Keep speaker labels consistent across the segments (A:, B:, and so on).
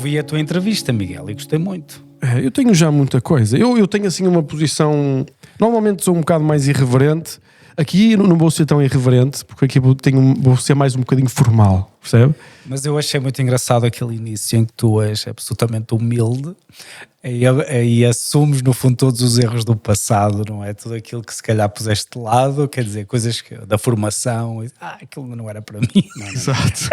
A: ouvi a tua entrevista, Miguel, e gostei muito.
B: Eu tenho já muita coisa. Eu tenho assim uma posição. Normalmente sou um bocado mais irreverente. Aqui não vou ser tão irreverente, porque aqui vou ser mais um bocadinho formal, percebe?
A: Mas eu achei muito engraçado aquele início em que tu és absolutamente humilde e assumes no fundo todos os erros do passado, não é? Tudo aquilo que se calhar puseste de lado, quer dizer, coisas da formação, aquilo não era para mim. Não.
B: Exato.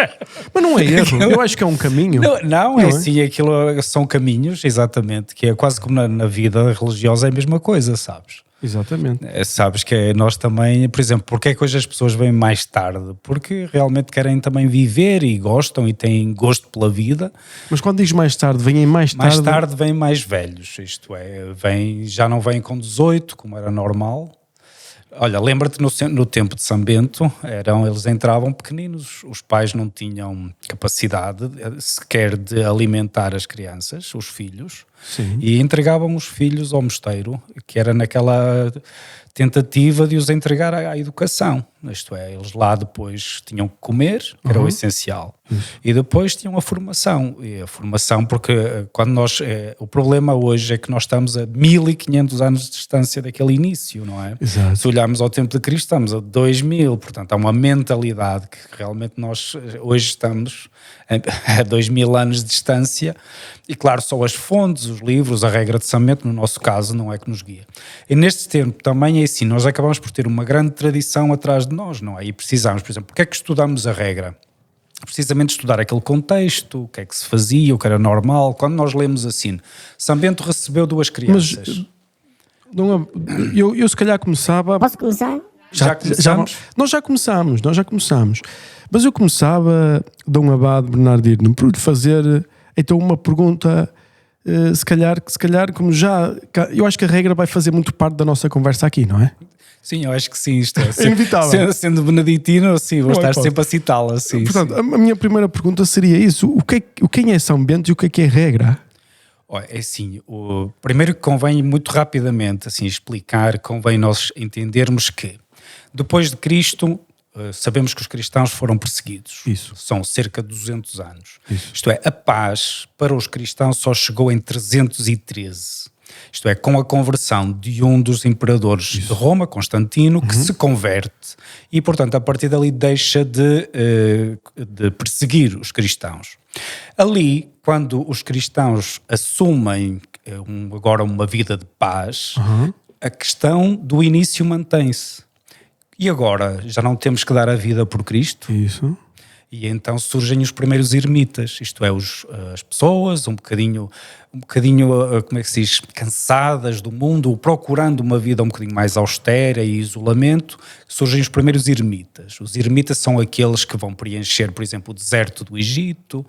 B: Mas não é erro, eu acho que é um caminho.
A: Não é assim, aquilo são caminhos, exatamente, que é quase como na vida religiosa é a mesma coisa, sabes?
B: Exatamente.
A: Sabes que nós também, por exemplo, porque é que hoje as pessoas vêm mais tarde? Porque realmente querem também viver e gostam e têm gosto pela vida.
B: Mas quando diz mais tarde, vêm mais tarde?
A: Mais tarde vêm mais velhos, isto é, já não vêm com 18, como era normal. Olha, lembra-te no tempo de São Bento, eles entravam pequeninos, os pais não tinham capacidade sequer de alimentar as crianças, os filhos.
B: Sim.
A: E entregavam os filhos ao mosteiro, que era naquela tentativa de os entregar à educação. Isto é, eles lá depois tinham que comer, que era o essencial. E depois tinham a formação. E a formação, porque quando o problema hoje é que nós estamos a 1500 anos de distância daquele início, não é?
B: Exato.
A: Se olharmos ao tempo de Cristo, estamos a 2000, portanto há uma mentalidade que realmente nós hoje estamos a 2000 anos de distância, e claro, só as fontes, os livros, a regra de São Bento, no nosso caso, não é que nos guia. E neste tempo também é assim, nós acabamos por ter uma grande tradição atrás de nós, não é? E precisamos, por exemplo, porque é que estudamos a regra? Precisamente estudar aquele contexto, o que é que se fazia, o que era normal. Quando nós lemos assim, São Bento recebeu 2 crianças.
B: Mas eu se calhar começava...
C: Posso começar?
A: Já começamos?
B: Nós já começamos. Mas eu começava, Dom Abade Bernardino, por lhe fazer então uma pergunta, se calhar como já... Eu acho que a regra vai fazer muito parte da nossa conversa aqui, não é?
A: Sim, eu acho que sim. Isto é
B: inevitável.
A: Sendo beneditino, sim, vou estar sempre a citá-la. Sim,
B: portanto,
A: sim.
B: A minha primeira pergunta seria isso. Quem é São Bento e o que é regra?
A: É assim, primeiro que convém muito rapidamente assim, explicar, convém nós entendermos que depois de Cristo, sabemos que os cristãos foram perseguidos.
B: Isso.
A: São cerca de 200 anos.
B: Isso.
A: Isto é, a paz para os cristãos só chegou em 313. Isto é, com a conversão de um dos imperadores de Roma, Constantino, que se converte e, portanto, a partir dali deixa de perseguir os cristãos. Ali, quando os cristãos assumem agora uma vida de paz, a questão do início mantém-se. E agora já não temos que dar a vida por Cristo?
B: Isso.
A: E então surgem os primeiros ermitas, isto é, as pessoas um bocadinho, como é que se diz, cansadas do mundo, procurando uma vida um bocadinho mais austera e isolamento, surgem os primeiros ermitas. Os ermitas são aqueles que vão preencher, por exemplo, o deserto do Egito,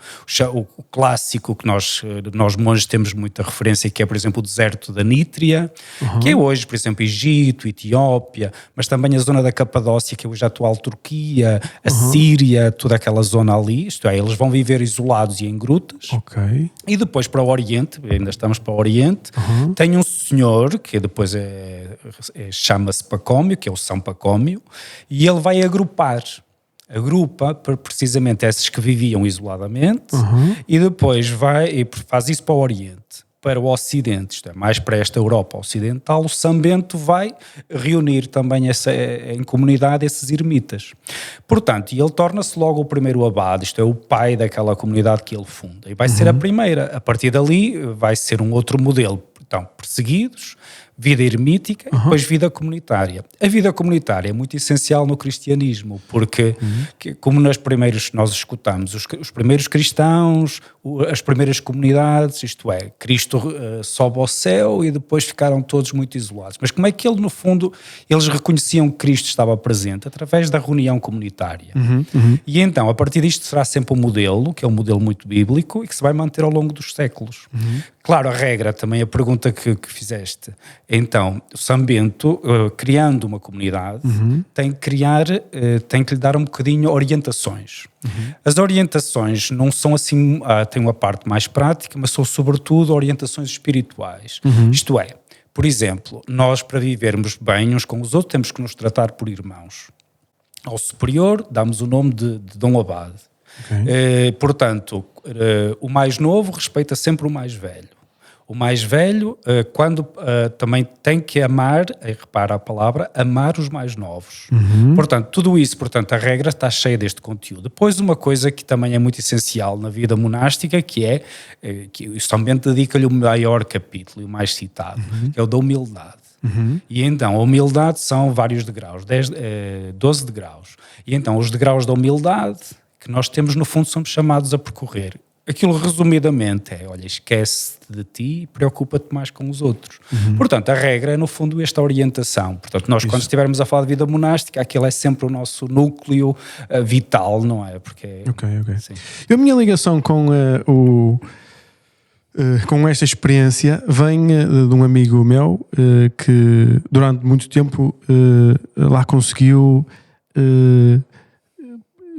A: o clássico que nós monges temos muita referência, que é, por exemplo, o deserto da Nítria, que é hoje, por exemplo, Egito, Etiópia, mas também a zona da Capadócia, que é hoje a atual Turquia, a Síria, toda aquela zona ali, isto é, eles vão viver isolados e em grutas.
B: Ok.
A: E depois para o Oriente, ainda estamos para o Oriente, tem um senhor, que depois chama-se Pacómio, que é o São Pacómio, e ele vai agrupa precisamente esses que viviam isoladamente, e depois faz isso para o Oriente. Para o Ocidente, isto é, mais para esta Europa ocidental, o São Bento vai reunir também em comunidade esses ermitas. Portanto, ele torna-se logo o primeiro abade, isto é, o pai daquela comunidade que ele funda. E vai ser a primeira. A partir dali vai ser um outro modelo. Então, perseguidos, vida ermítica e depois vida comunitária. A vida comunitária é muito essencial no cristianismo, porque, como nós escutamos, os primeiros cristãos, as primeiras comunidades, isto é, Cristo sobe ao céu e depois ficaram todos muito isolados. Mas como é que no fundo, eles reconheciam que Cristo estava presente? Através da reunião comunitária. E então, a partir disto será sempre um modelo, que é um modelo muito bíblico e que se vai manter ao longo dos séculos. Claro, a regra, também a pergunta que fizeste. Então, o São Bento, criando uma comunidade, tem que lhe dar um bocadinho orientações. As orientações não são assim, têm uma parte mais prática, mas são sobretudo orientações espirituais. Isto é, por exemplo, nós para vivermos bem uns com os outros temos que nos tratar por irmãos. Ao superior damos o nome de Dom Abade. Portanto, o mais novo respeita sempre o mais velho. O mais velho, também tem que amar, repara a palavra, amar os mais novos. Portanto, tudo isso, a regra está cheia deste conteúdo. Depois, uma coisa que também é muito essencial na vida monástica, que é, que o São Bento dedica-lhe o maior capítulo, o mais citado, que é o da humildade. E então, a humildade são vários degraus, 12 degraus. E então, os degraus da humildade que nós temos, no fundo, somos chamados a percorrer. Aquilo, resumidamente, olha, esquece de ti e preocupa-te mais com os outros. Portanto, a regra é, no fundo, esta orientação. Portanto, nós, quando estivermos a falar de vida monástica, aquele é sempre o nosso núcleo vital, não é? Porque,
B: Ok. A minha ligação com com esta experiência vem de um amigo meu que, durante muito tempo, lá conseguiu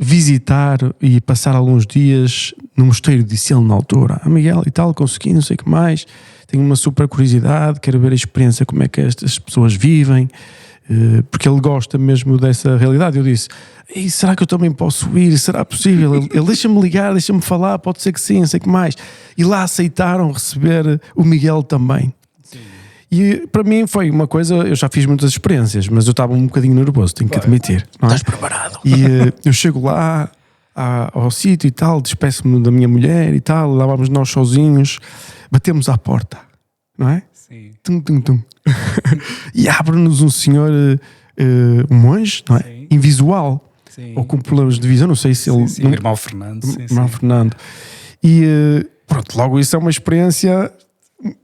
B: visitar e passar alguns dias no mosteiro, disse ele na altura. Miguel e tal, consegui, não sei o que mais, tenho uma super curiosidade, quero ver a experiência, como é que estas pessoas vivem, porque ele gosta mesmo dessa realidade. Eu disse, será que eu também posso ir? Será possível? Ele deixa-me ligar, deixa-me falar, pode ser que sim, não sei o que mais. E lá aceitaram receber o Miguel também. E para mim foi uma coisa, eu já fiz muitas experiências, mas eu estava um bocadinho nervoso, tenho que admitir. Não é?
A: Estás preparado?
B: E eu chego lá ao sítio e tal, despeço-me da minha mulher e tal, lá vamos nós sozinhos, batemos à porta, não é?
A: Sim.
B: Tum. E abre-nos um senhor, um monge, não é?
A: Sim.
B: Invisual,
A: Sim.
B: ou com problemas de visão, não sei se ele...
A: Sim, o irmão Fernando.
B: Fernando. E pronto, logo isso é uma experiência...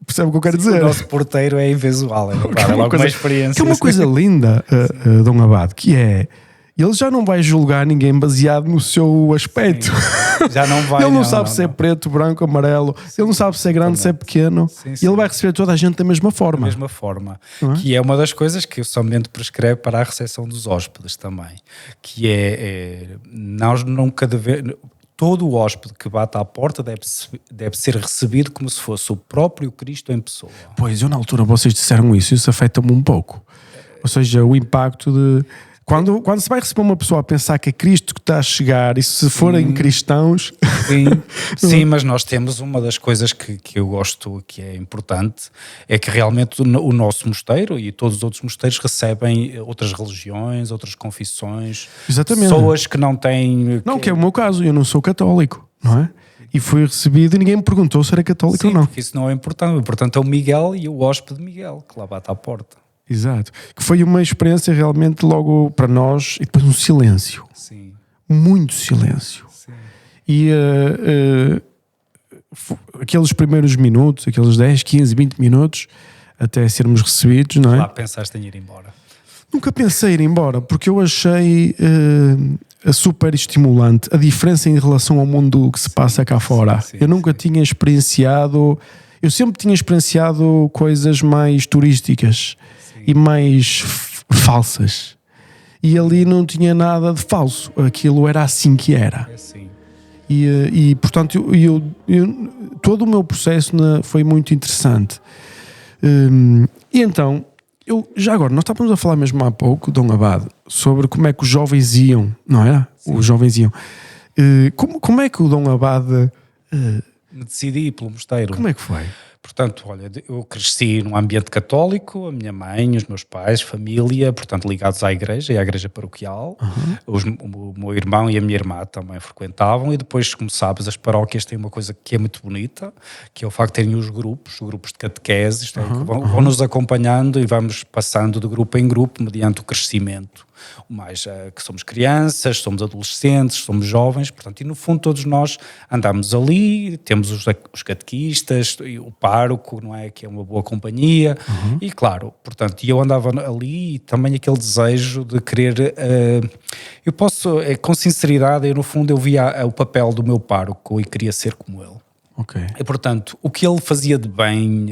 B: Percebe o que eu quero dizer?
A: O nosso porteiro é invisual, é logo uma experiência.
B: Que é uma coisa linda, Dom Abade, que é, ele já não vai julgar ninguém baseado no seu aspecto.
A: Sim, já não vai.
B: Ele não sabe se é preto, branco, amarelo, ele não sabe se é grande, se é pequeno, e ele vai receber toda a gente da mesma forma.
A: Da mesma forma, que é uma das coisas que o São Bento prescreve para a recepção dos hóspedes também, que nós nunca devemos... Todo o hóspede que bate à porta deve ser recebido como se fosse o próprio Cristo em pessoa.
B: Pois, eu na altura vocês disseram isso afeta-me um pouco. Ou seja, o impacto de... Quando se vai receber uma pessoa a pensar que é Cristo que está a chegar, e se forem cristãos...
A: Sim, mas nós temos uma das coisas que eu gosto, que é importante, é que realmente o nosso mosteiro e todos os outros mosteiros recebem outras religiões, outras confissões. Exatamente. Pessoas que não têm...
B: Não, que é o meu caso, eu não sou católico, não é? E fui recebido e ninguém me perguntou se era católico ou não.
A: Porque isso não é importante. O importante é o Miguel e o hóspede Miguel, que lá bate à porta.
B: Exato. Que foi uma experiência realmente logo para nós, e depois um silêncio.
A: Sim.
B: Muito silêncio.
A: Sim.
B: E aqueles primeiros minutos, aqueles 10, 15, 20 minutos, até sermos recebidos, não é?
A: Lá pensaste em ir embora?
B: Nunca pensei em ir embora, porque eu achei super estimulante a diferença em relação ao mundo que se passa cá fora. Eu nunca tinha experienciado... Eu sempre tinha experienciado coisas mais turísticas e mais falsas. E ali não tinha nada de falso. Aquilo era assim que era. E portanto, todo o meu processo foi muito interessante. E então, já agora, nós estávamos a falar mesmo há pouco, Dom Abade, sobre como é que os jovens iam, não era? Sim. Os jovens iam. Como é que o Dom Abade...
A: decidi ir pelo mosteiro.
B: Como é que foi?
A: Portanto, olha, eu cresci num ambiente católico, a minha mãe, os meus pais, família, portanto, ligados à igreja e à igreja paroquial. O meu irmão e a minha irmã também frequentavam, e depois, como sabes, as paróquias têm uma coisa que é muito bonita, que é o facto de terem os grupos de catequeses, que vão nos acompanhando e vamos passando de grupo em grupo mediante o crescimento. Mais que somos crianças, somos adolescentes, somos jovens, portanto, e no fundo todos nós andamos ali, temos os catequistas, o pároco, não é, que é uma boa companhia, e claro, portanto, eu andava ali e também aquele desejo de querer, eu posso, com sinceridade, no fundo eu via o papel do meu pároco e queria ser como ele.
B: Okay.
A: E portanto, o que ele fazia de bem,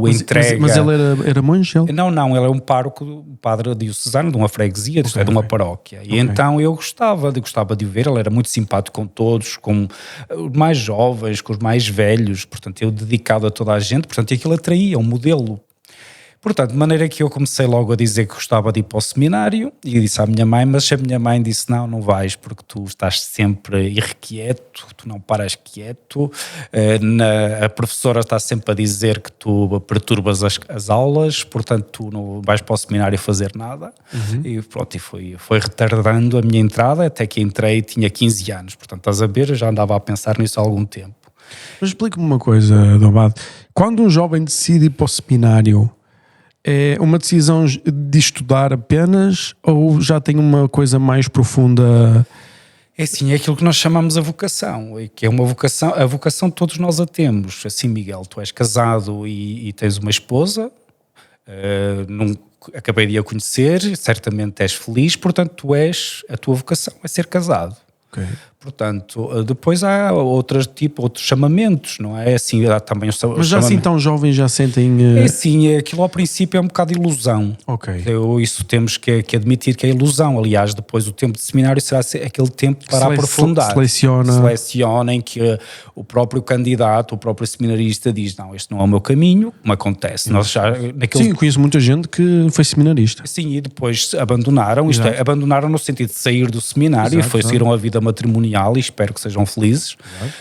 A: entrega...
B: Mas ele era monge? Ele?
A: Não, ele é um pároco, um padre diocesano de uma freguesia, de uma paróquia. E então eu gostava de o ver, ele era muito simpático com todos, com os mais jovens, com os mais velhos, portanto, eu dedicado a toda a gente, portanto, aquilo atraía um modelo. Portanto, de maneira que eu comecei logo a dizer que gostava de ir para o seminário e disse à minha mãe, mas a minha mãe disse, não vais porque tu estás sempre irrequieto, tu não paras quieto, a professora está sempre a dizer que tu perturbas as aulas, portanto tu não vais para o seminário fazer nada. E pronto, e foi retardando a minha entrada até que entrei e tinha 15 anos, portanto estás a ver, eu já andava a pensar nisso há algum tempo.
B: Mas explica-me uma coisa, D. Abade. Quando um jovem decide ir para o seminário, é uma decisão de estudar apenas ou já tem uma coisa mais profunda?
A: É assim, é aquilo que nós chamamos a vocação, que é uma vocação, a vocação todos nós a temos. Assim, Miguel, tu és casado e tens uma esposa, acabei de a conhecer, certamente és feliz, portanto a tua vocação é ser casado.
B: Okay.
A: Portanto, depois há outros chamamentos, não é? Assim, há também
B: mas já assim tão jovens já sentem...
A: É assim, aquilo ao princípio é um bocado ilusão.
B: Okay.
A: Isso temos que admitir que é ilusão. Aliás, depois o tempo de seminário será aquele tempo para aprofundar. Seleciona em que o próprio candidato, o próprio seminarista diz, não, este não é o meu caminho, como acontece. Nós já,
B: Sim, conheço muita gente que foi seminarista.
A: Sim, e depois abandonaram, abandonaram no sentido de sair do seminário e seguiram a vida matrimonial e espero que sejam felizes.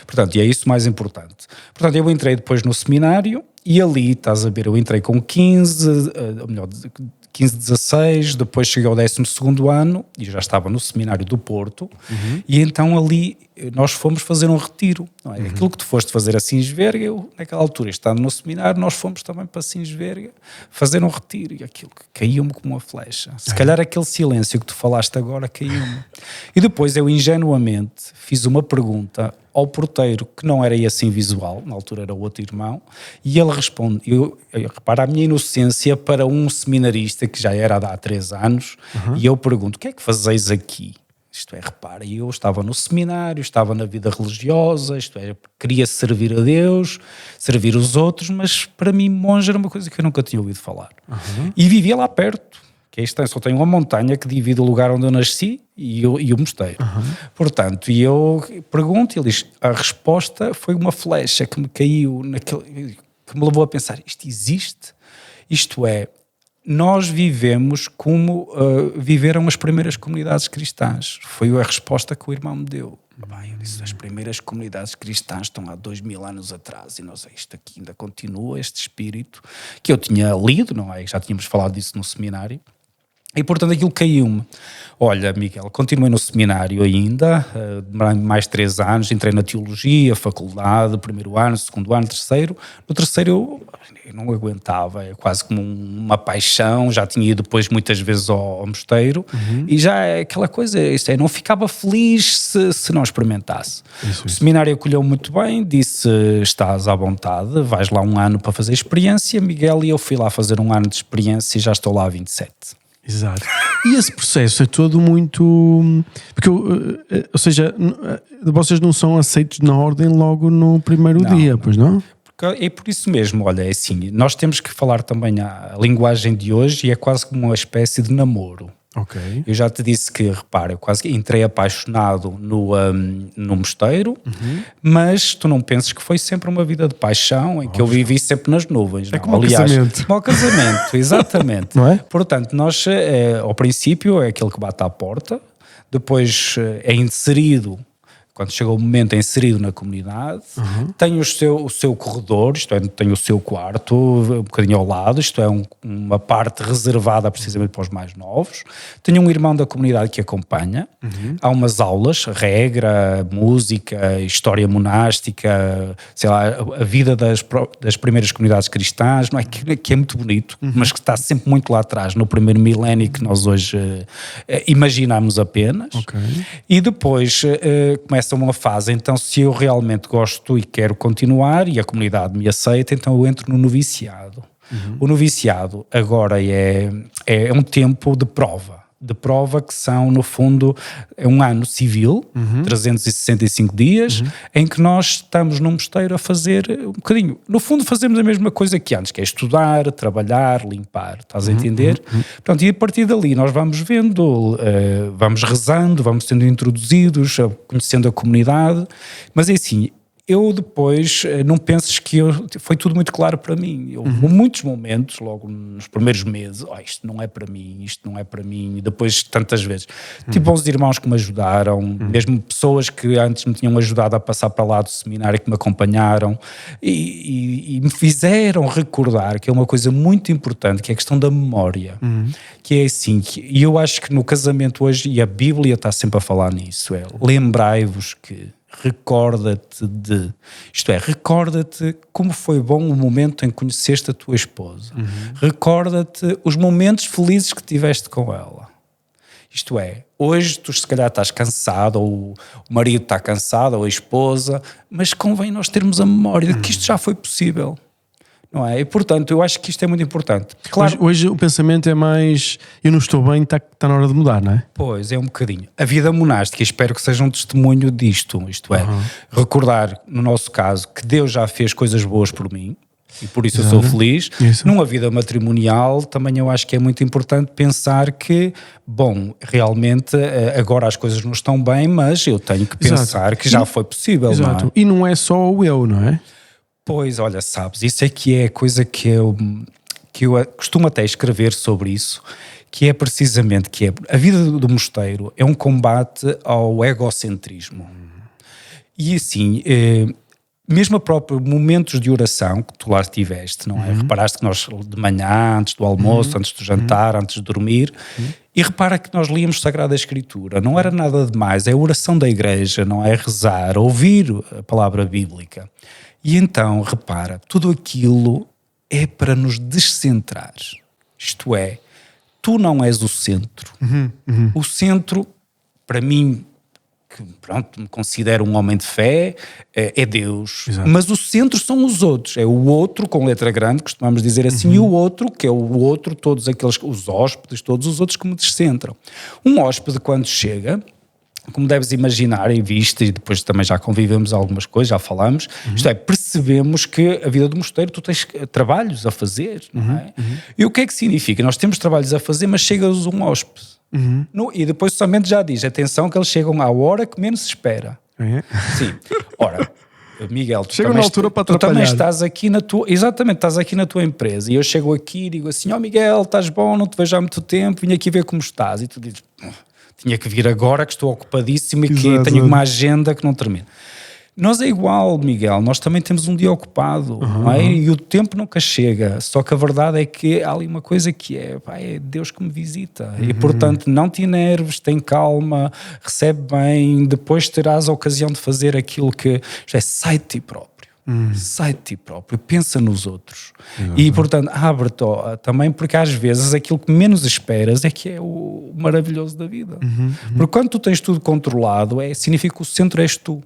A: Portanto, e é isso mais importante. Portanto, eu entrei depois no seminário e ali, estás a ver, eu entrei com 15, 16, depois cheguei ao 12º ano e já estava no seminário do Porto e então ali nós fomos fazer um retiro, não é? Aquilo que tu foste fazer a Sinsverga, eu naquela altura, estando no seminário, nós fomos também para Sinsverga fazer um retiro e aquilo que caiu-me como uma flecha. Se calhar aquele silêncio que tu falaste agora caiu-me. E depois eu ingenuamente fiz uma pergunta ao porteiro que não era assim visual, na altura era o outro irmão, e ele responde, repara a minha inocência para um seminarista que já era há 3 anos, e eu pergunto, o que é que fazeis aqui? Isto é, repara, eu estava no seminário, estava na vida religiosa, isto é, queria servir a Deus, servir os outros, mas para mim monge era uma coisa que eu nunca tinha ouvido falar. E vivia lá perto, que é só tem uma montanha que divide o lugar onde eu nasci e o mosteiro. Portanto, e eu pergunto, ele diz, a resposta foi uma flecha que me caiu, que me levou a pensar, isto existe? Isto é, nós vivemos como viveram as primeiras comunidades cristãs. Foi a resposta que o irmão me deu. Bem, eu disse, as primeiras comunidades cristãs estão há 2000 anos atrás e isto aqui ainda continua, este espírito que eu tinha lido, não é? Já tínhamos falado disso no seminário. E portanto aquilo caiu-me. Olha, Miguel, continuei no seminário ainda, mais 3 anos, entrei na teologia, faculdade, 1º ano, 2º ano, 3º. No 3º eu não aguentava, é quase como uma paixão, já tinha ido depois muitas vezes ao mosteiro e já é aquela coisa, isto é, não ficava feliz se não experimentasse. O seminário acolheu muito bem, disse, estás à vontade, vais lá 1 ano para fazer experiência, Miguel, e eu fui lá fazer 1 ano de experiência e já estou lá há 27.
B: Exato. E esse processo é todo muito... Porque, ou seja, vocês não são aceitos na ordem logo no primeiro dia, pois não?
A: É por isso mesmo, olha, é assim, nós temos que falar também a linguagem de hoje e é quase como uma espécie de namoro.
B: Okay.
A: Eu já te disse que, repara, eu quase entrei apaixonado no mosteiro, mas tu não penses que foi sempre uma vida de paixão em que eu vivi sempre nas nuvens.
B: É como o casamento.
A: Como o casamento, exatamente.
B: Não é?
A: Portanto, nós, ao princípio, é aquele que bate à porta, depois é inserido, quando chega o momento é inserido na comunidade, tem o seu corredor, isto é, tem o seu quarto um bocadinho ao lado, isto é uma parte reservada precisamente para os mais novos, tem um irmão da comunidade que acompanha, há umas aulas, regra, música, história monástica, sei lá, a vida das primeiras comunidades cristãs, não é? Que é muito bonito, mas que está sempre muito lá atrás, no primeiro milénio que nós hoje imaginamos apenas, e depois começa uma fase, então se eu realmente gosto e quero continuar e a comunidade me aceita, então eu entro no noviciado. O noviciado agora é um tempo de prova que são, no fundo, é um ano civil, 365 dias, em que nós estamos num mosteiro a fazer um bocadinho, no fundo fazemos a mesma coisa que antes, que é estudar, trabalhar, limpar, estás a entender? Portanto, e a partir dali nós vamos vendo, vamos rezando, vamos sendo introduzidos, conhecendo a comunidade, mas é assim, eu depois, não penses que foi tudo muito claro para mim. Houve muitos momentos, logo nos primeiros meses, isto não é para mim, e depois tantas vezes. Tive bons irmãos que me ajudaram, mesmo pessoas que antes me tinham ajudado a passar para lá do seminário, que me acompanharam e me fizeram recordar que é uma coisa muito importante, que é a questão da memória. Que é assim, e eu acho que no casamento hoje, e a Bíblia está sempre a falar nisso, é lembrai-vos que, recorda-te de, isto é, recorda-te como foi bom o momento em que conheceste a tua esposa, recorda-te os momentos felizes que tiveste com ela. Isto é, hoje tu se calhar estás cansado, ou o marido está cansado, ou a esposa, mas convém nós termos a memória de que isto já foi possível. Não é? E portanto, eu acho que isto é muito importante. Claro,
B: hoje o pensamento é mais, eu não estou bem, está na hora de mudar, não é?
A: Pois, é um bocadinho. A vida monástica, espero que seja um testemunho disto, isto é, recordar, no nosso caso, que Deus já fez coisas boas por mim, e por isso eu sou feliz. Numa vida matrimonial, também eu acho que é muito importante pensar que, bom, realmente agora as coisas não estão bem, mas eu tenho que pensar que já foi possível, não é?
B: E não é só o eu, não é?
A: Pois, olha, sabes, isso é que é a coisa que eu costumo até escrever sobre isso, que é precisamente que a vida do mosteiro é um combate ao egocentrismo. E assim, mesmo a própria momentos de oração que tu lá tiveste, não é? Reparaste que nós de manhã, antes do almoço, antes do jantar, antes de dormir, e repara que nós líamos Sagrada Escritura, não era nada demais, é a oração da igreja, não é? Rezar, ouvir a palavra bíblica. E então, repara, tudo aquilo é para nos descentrar. Isto é, tu não és o centro. O centro, para mim, que pronto, me considero um homem de fé, é Deus. Exato. Mas o centro são os outros. É o outro, com letra grande, costumamos dizer assim, e o outro, que é o outro, todos aqueles, os hóspedes, todos os outros que me descentram. Um hóspede, quando chega, como deves imaginar, e viste, e depois também já convivemos algumas coisas, já falamos, isto é, percebemos que a vida do mosteiro, tu tens trabalhos a fazer, não é? E o que é que significa? Nós temos trabalhos a fazer, mas chega-nos um hóspede. E depois somente já diz, atenção que eles chegam à hora que menos se espera. Sim. Ora, Miguel, tu também estás aqui na tua, exatamente, estás aqui na tua empresa, e eu chego aqui e digo assim, Miguel, estás bom, não te vejo há muito tempo, vim aqui ver como estás, e tu dizes... Tinha que vir agora, que estou ocupadíssimo e que tenho uma agenda que não termina. Nós é igual, Miguel, nós também temos um dia ocupado, não é? E o tempo nunca chega, só que a verdade é que há ali uma coisa que é Deus que me visita, e portanto não te enerves, tem calma, recebe bem, depois terás a ocasião de fazer aquilo que sai de ti próprio. Sai de ti próprio, pensa nos outros. E portanto abre-te também, porque às vezes aquilo que menos esperas é que é o maravilhoso da vida. Porque quando tu tens tudo controlado, significa que o centro és tu.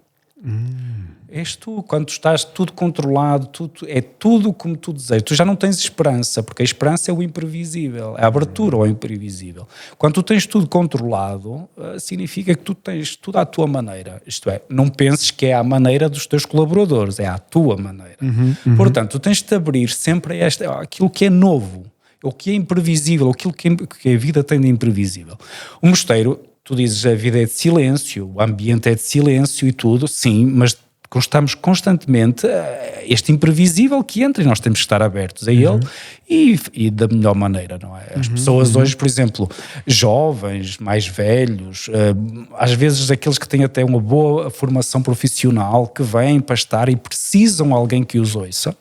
A: És tu, quando tu estás tudo controlado, é tudo como tu desejas, tu já não tens esperança, porque a esperança é o imprevisível, é a abertura ao imprevisível. Quando tu tens tudo controlado, significa que tu tens tudo à tua maneira, isto é, não penses que é à maneira dos teus colaboradores, é à tua maneira. Portanto, tu tens de te abrir sempre a aquilo que é novo, o que é imprevisível, aquilo que a vida tem de imprevisível. O mosteiro, tu dizes, a vida é de silêncio, o ambiente é de silêncio e tudo, sim, mas estamos constantemente este imprevisível que entra e nós temos que estar abertos a ele e da melhor maneira, não é? As pessoas hoje, por exemplo, jovens, mais velhos, às vezes aqueles que têm até uma boa formação profissional, que vêm para estar e precisam de alguém que os ouça.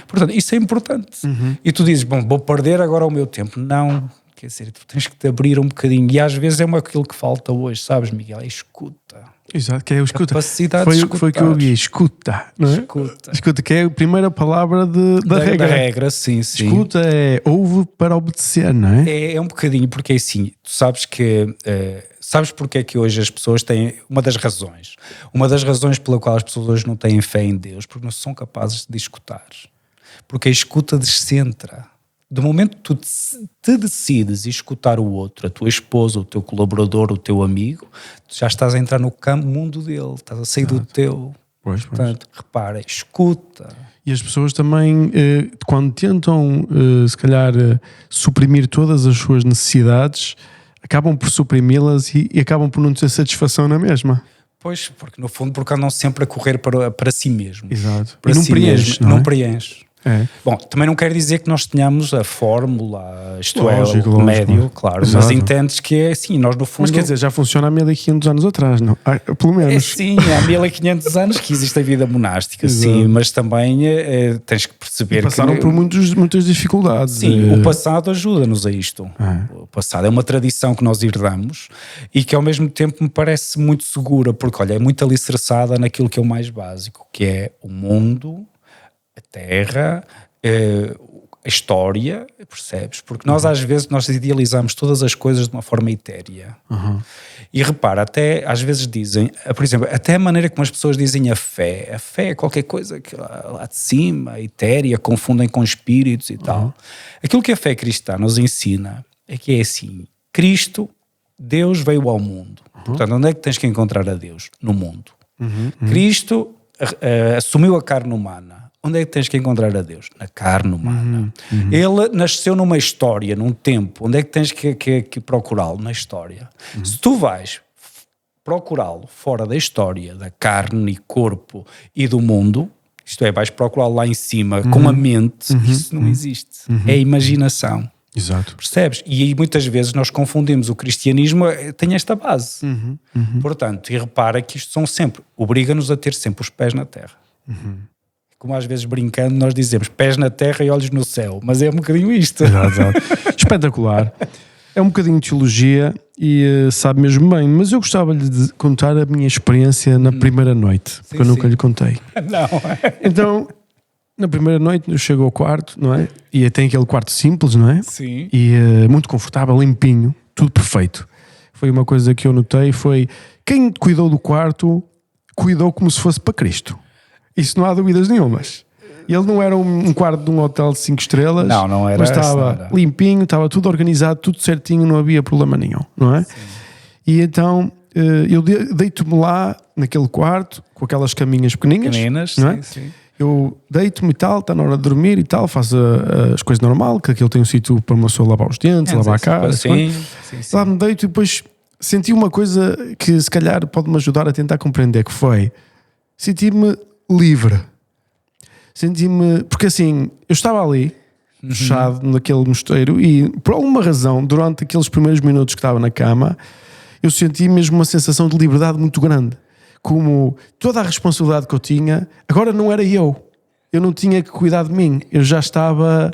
A: Portanto, isso é importante. E tu dizes, bom, vou perder agora o meu tempo. Não, quer dizer, tu tens que te abrir um bocadinho, e às vezes é aquilo que falta hoje, sabes, Miguel? É escuta.
B: Exato, que é o escuta.
A: Capacidade de escutar.
B: Foi o que eu vi, escuta, não é? Escuta, que é a primeira palavra da regra.
A: Da regra, sim.
B: Escuta ouve para obedecer, não é?
A: É um bocadinho, porque assim, tu sabes que... sabes porque é que hoje as pessoas têm... Uma das razões pela qual as pessoas hoje não têm fé em Deus, porque não são capazes de escutar. Porque a escuta descentra. Do momento que tu te decides escutar o outro, a tua esposa, o teu colaborador, o teu amigo, tu já estás a entrar no mundo dele, estás a sair do teu. Portanto, repara, escuta.
B: E as pessoas também, quando tentam, se calhar, suprimir todas as suas necessidades, acabam por suprimi-las e acabam por não ter satisfação na mesma.
A: Pois, porque no fundo porque andam sempre a correr para si mesmo.
B: Exato.
A: Para
B: E não
A: si
B: preenche,
A: mesmo,
B: não é?
A: não preenche.
B: É.
A: Bom, também não quer dizer que nós tenhamos a fórmula, isto
B: Lógico,
A: é, o médio, claro,
B: Exato.
A: mas entendes que é assim, nós no fundo...
B: Mas quer dizer, já funciona há 1500 anos atrás, não? Pelo
A: É,
B: menos.
A: sim, há 1500 anos que existe a vida monástica, sim,
B: Exato.
A: mas também tens que perceber
B: Passaram
A: que...
B: por muitas dificuldades.
A: Sim, o passado ajuda-nos a isto. O passado é uma tradição que nós herdamos e que ao mesmo tempo me parece muito segura, porque olha, é muito alicerçada naquilo que é o mais básico, que é o mundo, a terra, a história, percebes? Porque nós às vezes nós idealizamos todas as coisas de uma forma etérea. E repara, até às vezes dizem, por exemplo, até a maneira como as pessoas dizem a fé é qualquer coisa que lá de cima, etérea, confundem com espíritos e tal. Aquilo que a fé cristã nos ensina é que é assim, Cristo, Deus veio ao mundo. Portanto, onde é que tens que encontrar a Deus? No mundo. Cristo assumiu a carne humana. Onde é que tens que encontrar a Deus? Na carne humana. Ele nasceu numa história, num tempo. Onde é que tens que procurá-lo? Na história. Se tu vais procurá-lo fora da história, da carne e corpo e do mundo, isto é, vais procurá-lo lá em cima com a mente, isso não existe. É imaginação.
B: Exato.
A: Percebes? E aí muitas vezes nós confundimos o cristianismo, tem esta base. Portanto, e repara que isto são sempre, obriga-nos a ter sempre os pés na terra. Como às vezes brincando nós dizemos pés na terra e olhos no céu, mas é um bocadinho isto.
B: Exato. Espetacular. É um bocadinho de teologia e sabe mesmo bem, mas eu gostava-lhe de contar a minha experiência na primeira noite, porque eu nunca lhe contei.
A: Não.
B: Então, na primeira noite eu chego ao quarto, não é? E tem aquele quarto simples, não é?
A: Sim.
B: E muito confortável, limpinho, tudo perfeito. Foi uma coisa que eu notei, foi quem cuidou do quarto, cuidou como se fosse para Cristo. Isso não há dúvidas nenhumas. Ele não era um quarto de um hotel de 5 estrelas.
A: Não era.
B: Mas estava limpinho, estava tudo organizado, tudo certinho, não havia problema nenhum, não é? Sim. E então eu deito-me lá naquele quarto, com aquelas caminhas pequeninas, não é?
A: Sim.
B: Eu deito-me e tal, está na hora de dormir e tal, faço as coisas normal, que aquilo tem um sítio para uma pessoa lavar os dentes, lavar a cara.
A: Sim.
B: Lá me deito e depois senti uma coisa que se calhar pode-me ajudar a tentar compreender, que foi senti-me livre. Senti-me... Porque assim, eu estava ali, fechado naquele mosteiro e por alguma razão, durante aqueles primeiros minutos que estava na cama, eu senti mesmo uma sensação de liberdade muito grande. Como toda a responsabilidade que eu tinha, agora não era eu. Eu não tinha que cuidar de mim. Eu já estava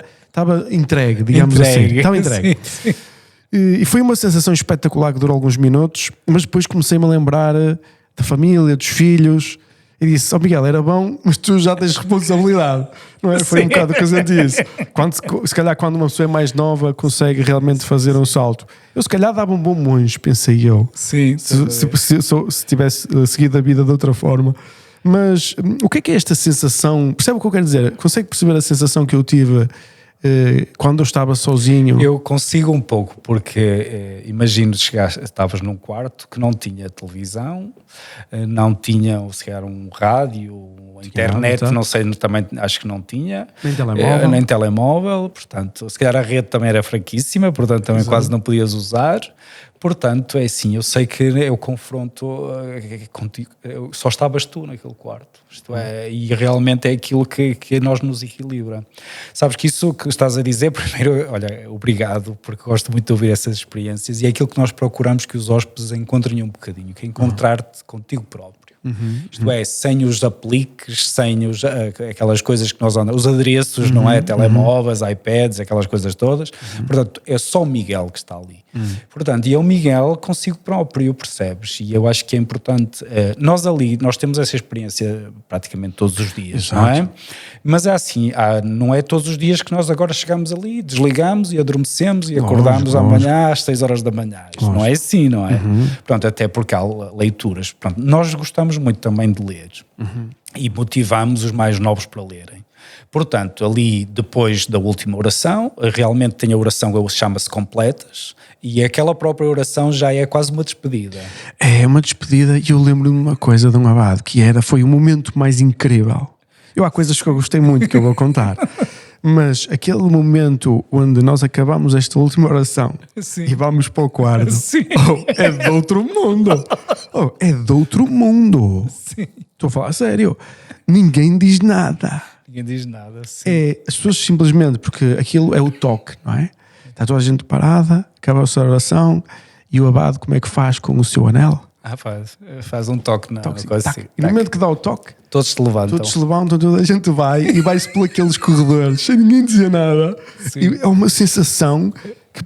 B: entregue, digamos assim. Estava entregue.
A: Sim.
B: E foi uma sensação espetacular que durou alguns minutos, mas depois comecei-me a lembrar da família, dos filhos... E disse, Miguel, era bom, mas tu já tens responsabilidade, não é? Foi um bocado o que eu senti isso. Se calhar quando uma pessoa é mais nova consegue realmente fazer um salto. Eu se calhar dava um bom monge, pensei eu.
A: Sim.
B: Se tivesse seguido a vida de outra forma. Mas o que é esta sensação? Percebe o que eu quero dizer? Consegue perceber a sensação que eu tive quando eu estava sozinho?
A: Eu consigo um pouco, porque imagino estavas num quarto que não tinha televisão, não tinha se calhar um rádio, internet, não sei, também acho que não tinha, nem telemóvel, portanto, se calhar a rede também era fraquíssima, portanto também quase não podias usar. Portanto, é assim, eu sei que eu confronto contigo, só estavas tu naquele quarto, isto é, e realmente é aquilo que nós nos equilibra. Sabes que isso que estás a dizer, primeiro, olha, obrigado, porque gosto muito de ouvir essas experiências e é aquilo que nós procuramos que os hóspedes encontrem um bocadinho, que é encontrar-te contigo próprio. Isto é, sem os apliques, sem aquelas coisas que nós andamos, os adereços, não é? Telemóveis, iPads, aquelas coisas todas. Portanto, é só o Miguel que está ali. Portanto, e é o Miguel consigo próprio, percebes? E eu acho que é importante. Nós temos essa experiência praticamente todos os dias, exato, não é? Mas é assim, não é todos os dias que nós agora chegamos ali, desligamos e adormecemos e acordamos amanhã às 6 horas da manhã. Isto não é assim, não é? Pronto, até porque há leituras. Pronto, nós gostamos muito também de ler e motivamos os mais novos para lerem. Portanto, ali depois da última oração, realmente tem a oração que chama-se completas e aquela própria oração já é quase uma despedida. É
B: uma despedida e eu lembro-me de uma coisa de um abade que foi o momento mais incrível. Há coisas que eu gostei muito que eu vou contar. Mas aquele momento onde nós acabamos esta última oração
A: Sim.
B: e vamos para o quarto,
A: Sim.
B: é de outro mundo. É de outro mundo.
A: Sim.
B: Estou a falar sério. Ninguém diz nada.
A: Ninguém diz nada. Sim.
B: As pessoas simplesmente, porque aquilo é o toque, não é? Está toda a gente parada, acaba a sua oração e o abade como é que faz com o seu anel?
A: Faz um toque na
B: Toque,
A: coisa
B: tac.
A: assim.
B: E no momento que dá o toque,
A: Todos se levantam.
B: todos se levantam, toda a gente vai e vai-se por aqueles corredores sem ninguém dizer nada.
A: Sim.
B: E é uma sensação que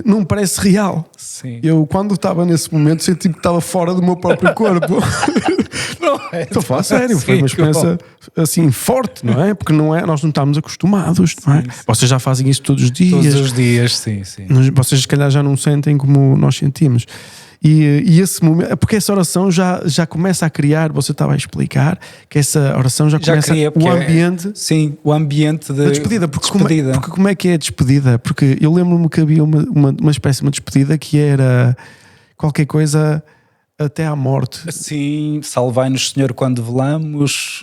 B: não parece real.
A: Sim.
B: Eu, quando estava nesse momento, senti que estava fora do meu próprio corpo.
A: Não é?
B: Estou a falar sério, foi uma experiência assim forte, não é? Porque nós não estamos acostumados, não é?
A: Sim.
B: Vocês já fazem isso todos os dias.
A: Todos os dias, sim.
B: Vocês se calhar já não sentem como nós sentimos. E esse momento, porque essa oração já começa a criar, você estava a explicar, que essa oração já começa o ambiente.
A: Sim, o ambiente
B: da despedida. Porque como é que é a despedida? Porque eu lembro-me que havia uma espécie de despedida que era qualquer coisa até à morte.
A: Sim, salvai-nos, Senhor, quando velamos.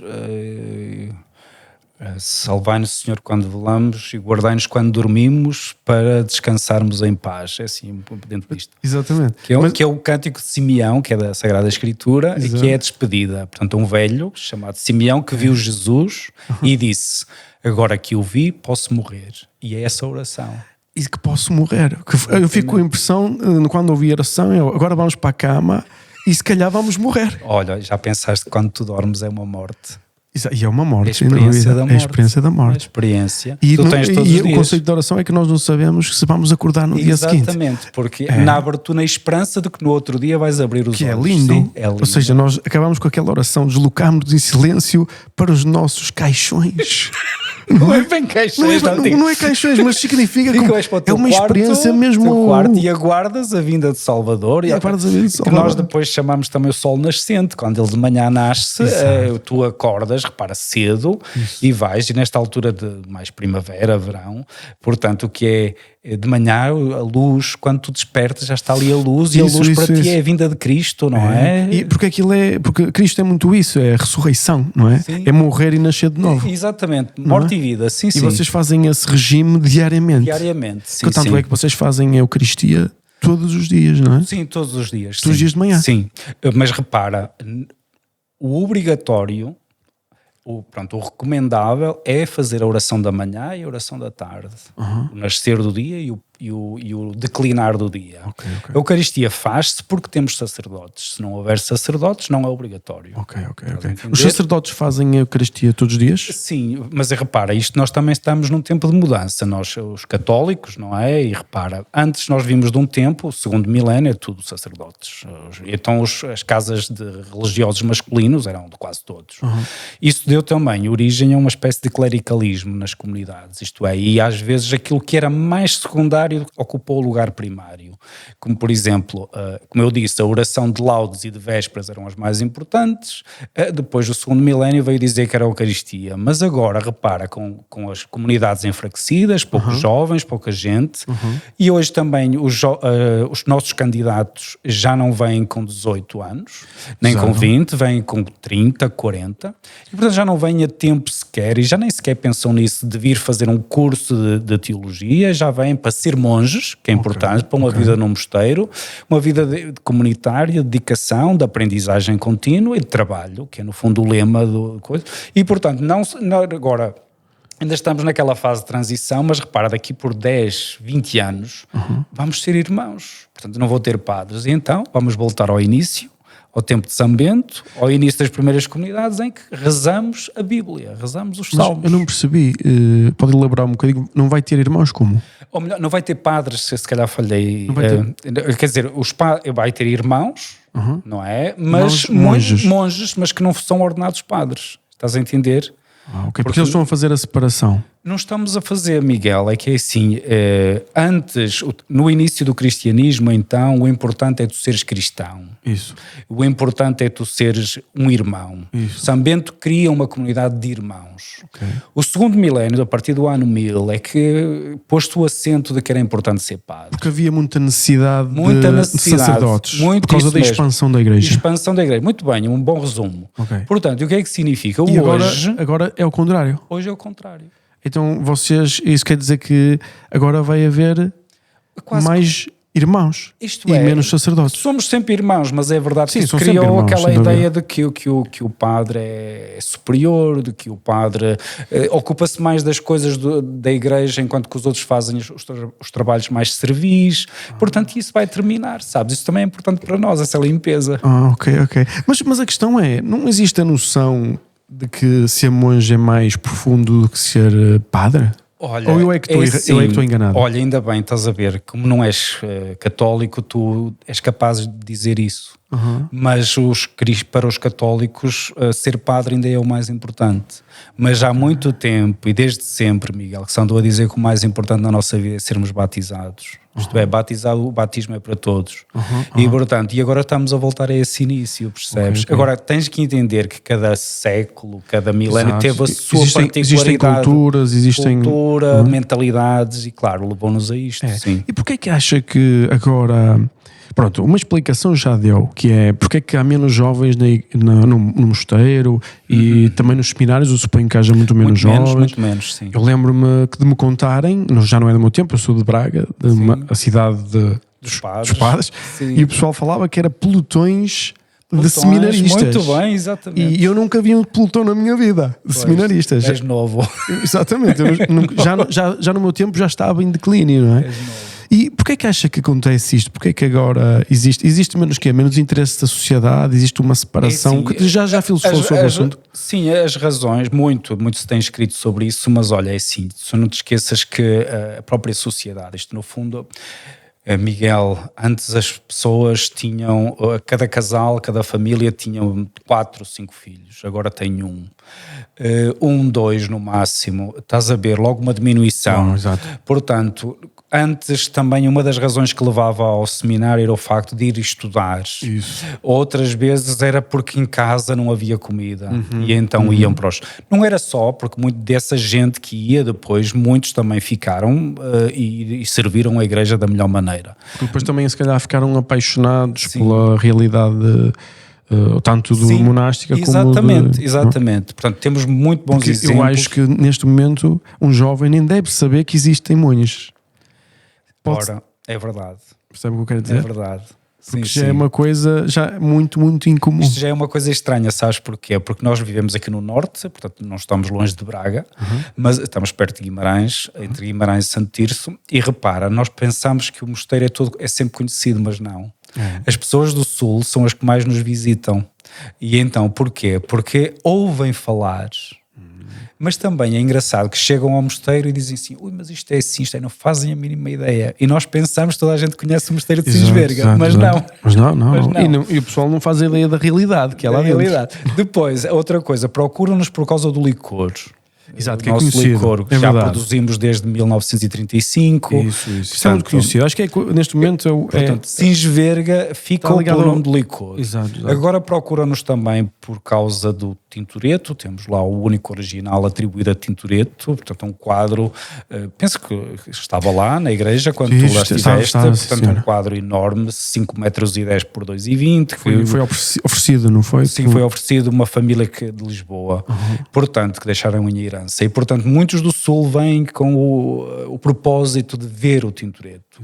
A: Salvai-nos, Senhor, quando velamos e guardai-nos quando dormimos para descansarmos em paz. É assim, dentro disto.
B: Exatamente.
A: Que é o cântico de Simeão, que é da Sagrada Escritura, e que é a despedida. Portanto, um velho chamado Simeão que viu Jesus e disse: agora que o vi, posso morrer. E é essa oração.
B: E que posso morrer. Eu fico com a impressão, quando ouvi a oração, agora vamos para a cama e se calhar vamos morrer.
A: Olha, já pensaste que quando tu dormes é uma morte?
B: E é uma morte,
A: a experiência da morte.
B: É a experiência da morte.
A: A experiência.
B: E,
A: tu tens todos os dias.
B: O conceito de oração é que nós não sabemos se vamos acordar no dia seguinte.
A: Exatamente, porque na abertura, na esperança de que no outro dia vais abrir os
B: que
A: olhos.
B: É lindo.
A: Sim, é lindo.
B: Ou seja, nós acabamos com aquela oração, deslocámos-nos em silêncio para os nossos caixões.
A: Não é bem caixões,
B: não é caixões, mas significa que é uma experiência mesmo.
A: Teu quarto, e aguardas a vinda de Salvador. E
B: aguardas a vinda de Salvador.
A: Que nós depois chamamos também o sol nascente. Quando ele de manhã nasce, tu acordas, repara, cedo. Isso. E vais, e nesta altura de mais primavera, verão, portanto, o que é de manhã, a luz, quando tu despertas, já está ali a luz, e a luz para ti é a vinda de Cristo, não é?
B: E porque porque Cristo é muito isso, é a ressurreição, não é?
A: Sim.
B: É morrer e nascer de novo.
A: Exatamente, morte e vida, sim.
B: E vocês fazem esse regime diariamente.
A: Diariamente, sim.
B: Tanto é que vocês fazem a Eucaristia todos os dias, não é?
A: Sim, todos os dias.
B: Todos os dias de manhã.
A: Sim, mas repara, o obrigatório, o recomendável é fazer a oração da manhã e a oração da tarde. O nascer do dia e o declinar do dia.
B: Okay.
A: A Eucaristia faz-se porque temos sacerdotes. Se não houver sacerdotes, não é obrigatório.
B: Ok. Os sacerdotes fazem a Eucaristia todos os dias?
A: Sim, mas repara, nós também estamos num tempo de mudança. Nós, os católicos, não é? E repara, antes nós vimos de um tempo, o segundo milénio, é tudo sacerdotes. Então as casas de religiosos masculinos eram de quase todos. Isso deu também origem a uma espécie de clericalismo nas comunidades. Isto é, e às vezes aquilo que era mais secundário ocupou o lugar primário, como por exemplo, como eu disse, a oração de laudes e de vésperas eram as mais importantes, depois do segundo milénio veio dizer que era a Eucaristia, mas agora repara, com as comunidades enfraquecidas, poucos jovens, pouca gente, e hoje também os nossos candidatos já não vêm com 18 anos, nem com 20, vêm com 30, 40, e portanto já não vêm a tempo sequer, e já nem sequer pensam nisso de vir fazer um curso de teologia, já vêm para ser monges, que é importante, para uma vida num mosteiro, uma vida comunitária, de dedicação, de aprendizagem contínua e de trabalho, que é no fundo o lema do coisa. E portanto, agora ainda estamos naquela fase de transição, mas repara, daqui por 10, 20 anos vamos ser irmãos, portanto não vou ter padres, e então vamos voltar ao início, ao tempo de São Bento, ao início das primeiras comunidades em que rezamos a Bíblia, rezamos os salmos.
B: Eu não percebi, pode elaborar um bocadinho, não vai ter irmãos como?
A: Ou melhor, não vai ter padres, se calhar falhei. Quer dizer, vai ter irmãos, não é? Mas monges, mas que não são ordenados padres. Estás a entender?
B: Porque eles estão a fazer a separação.
A: Não estamos a fazer, Miguel, é que é assim, antes, no início do cristianismo, então, o importante é tu seres cristão.
B: Isso.
A: O importante é tu seres um irmão.
B: Isso.
A: São Bento cria uma comunidade de irmãos. O segundo milénio, a partir do ano 1000, é que pôs-te o acento de que era importante ser padre.
B: Porque havia muita necessidade de sacerdotes, por causa da expansão da igreja.
A: Expansão da igreja, muito bem, um bom resumo. Portanto, o que é que significa?
B: E agora é o contrário.
A: Hoje é o contrário.
B: Então isso quer dizer que agora vai haver mais irmãos
A: Isto
B: e menos sacerdotes.
A: Somos sempre irmãos, mas é verdade
B: Sim,
A: que
B: são
A: criou
B: sempre irmãos,
A: aquela
B: sem
A: ideia
B: dúvida.
A: de que o padre é superior, de que o padre ocupa-se mais das coisas da igreja, enquanto que os outros fazem os trabalhos mais servis. Portanto, isso vai terminar, sabes? Isso também é importante para nós, essa limpeza.
B: Ok. Mas a questão é, não existe a noção de que ser monge é mais profundo do que ser padre?
A: Olha,
B: Ou eu é que estou enganado?
A: Olha, ainda bem, estás a ver, como não és católico, tu és capaz de dizer isso. Mas para os católicos, ser padre ainda é o mais importante. Mas já há muito tempo, e desde sempre, Miguel, que se andou a dizer que o mais importante na nossa vida é sermos batizados. Isto é, o batismo é para todos. E portanto, e agora estamos a voltar a esse início, percebes?
B: Ok.
A: Agora, tens que entender que cada século, cada milénio
B: Exato.
A: teve a sua
B: Existem
A: particularidade.
B: culturas,
A: Cultura, mentalidades, e claro, levou-nos a isto, sim.
B: E porquê é que acha que agora... Pronto, uma explicação já deu, que é porque é que há menos jovens no mosteiro e também nos seminários, eu suponho que haja muito menos jovens.
A: Muito menos, sim.
B: Eu lembro-me de me contarem, já não é do meu tempo, eu sou de Braga, a cidade dos padres, e o pessoal falava que era pelotões de seminaristas.
A: Muito bem, exatamente.
B: E eu nunca vi um pelotão na minha vida de seminaristas.
A: És novo.
B: Exatamente, já no meu tempo já estava em declínio, não é?
A: És novo.
B: E porquê é que acha que acontece isto? Porquê é que agora existe menos quê? Menos interesse da sociedade? Existe uma separação? Que já filosofou sobre o assunto?
A: Sim, as razões, muito se tem escrito sobre isso, mas olha, é assim, só não te esqueças que a própria sociedade, isto no fundo... Miguel, antes as pessoas tinham, cada casal, cada família tinham 4 ou 5 filhos, agora tem um, 2 no máximo, estás a ver, logo uma diminuição.
B: Exato.
A: Portanto, antes também uma das razões que levava ao seminário era o facto de ir estudar.
B: Isso.
A: Outras vezes era porque em casa não havia comida e então iam para os... Não era só, porque muito dessa gente que ia depois, muitos também ficaram e serviram a igreja da melhor maneira.
B: Depois também se calhar ficaram apaixonados pela realidade tanto monástica como
A: exatamente. Portanto, temos muito bons
B: porque
A: exemplos.
B: eu acho que neste momento um jovem nem deve saber que existem monges.
A: Ora, é verdade.
B: Percebe o que eu quero dizer?
A: É verdade.
B: Porque já é uma coisa já muito, muito incomum.
A: Isto já é uma coisa estranha, sabes porquê? Porque nós vivemos aqui no norte, portanto não estamos longe de Braga, mas estamos perto de Guimarães, entre Guimarães e Santo Tirso, e repara, nós pensamos que o mosteiro é sempre conhecido, mas não. As pessoas do sul são as que mais nos visitam. E então, porquê? Porque ouvem falar... Mas também é engraçado que chegam ao mosteiro e dizem assim, mas isto é assim, não fazem a mínima ideia. E nós pensamos que toda a gente conhece o mosteiro de Sinsberga, mas não.
B: Mas não. E o pessoal não faz a ideia da realidade que é lá dentro.
A: Depois, outra coisa, procuram-nos por causa do licor.
B: Exato,
A: que é nosso licor, que já produzimos desde 1935.
B: Isso. Isso é muito conhecido. Acho que neste momento
A: portanto, Sinsberga fica o nome do licor.
B: Exato.
A: Agora procura-nos também por causa do Tintoretto. Temos lá o único original atribuído a Tintoretto. Portanto, um quadro, penso que estava lá na igreja quando tu lá estiveste. Portanto, um quadro enorme, 5,10 metros por 2,20.
B: Foi oferecido, não foi?
A: Sim, foi oferecido uma família de Lisboa. Portanto, que deixaram em herança. E, portanto, muitos do Sul vêm com o propósito de ver o Tintoretto.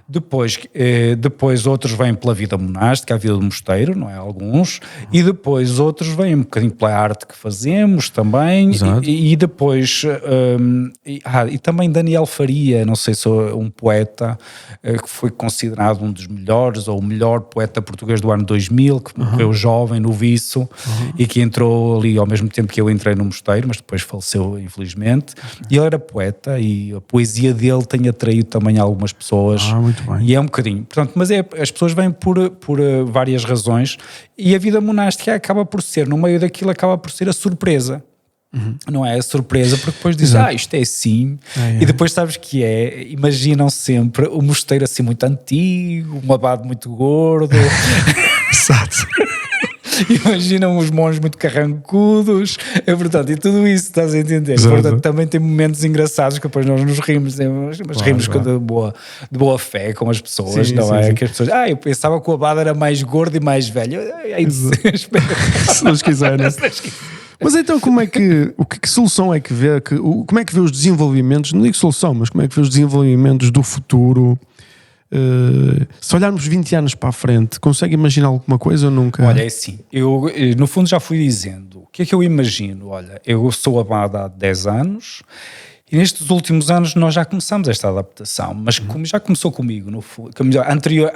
A: Depois outros vêm pela vida monástica, a vida do mosteiro, não é? Alguns. E depois outros vêm um bocadinho pela arte que fazemos também. E depois... e também Daniel Faria, não sei se é um poeta que foi considerado um dos melhores, ou o melhor poeta português do ano 2000, que morreu jovem, noviço, e que entrou ali ao mesmo tempo que eu entrei no mosteiro, mas depois faleceu, infelizmente. E ele era poeta e a poesia dele tem atraído também algumas pessoas.
B: Muito bem.
A: E é um bocadinho. Portanto, mas as pessoas vêm por várias razões e a vida monástica acaba por ser, no meio daquilo, acaba por ser a surpresa. Não é a surpresa, porque depois dizem, isto é assim, e depois sabes que imaginam sempre o mosteiro assim muito antigo, um abade muito gordo.
B: Exato.
A: Imaginam os monges muito carrancudos, é verdade, e tudo isso, estás a entender? Portanto, também tem momentos engraçados que depois nós nos rimos, mas rimos de boa fé com as pessoas, não é? Que as pessoas, eu pensava que o abade era mais gordo e mais velho.
B: Se Deus quiser, né? Mas então que solução é que vê, como é que vê os desenvolvimentos, não digo solução, mas como é que vê os desenvolvimentos do futuro? Se olharmos 20 anos para a frente, consegue imaginar alguma coisa ou nunca?
A: Olha, é assim, eu no fundo já fui dizendo, o que é que eu imagino? Olha, eu sou abade há 10 anos e nestes últimos anos nós já começamos esta adaptação, mas como já começou comigo, no fundo,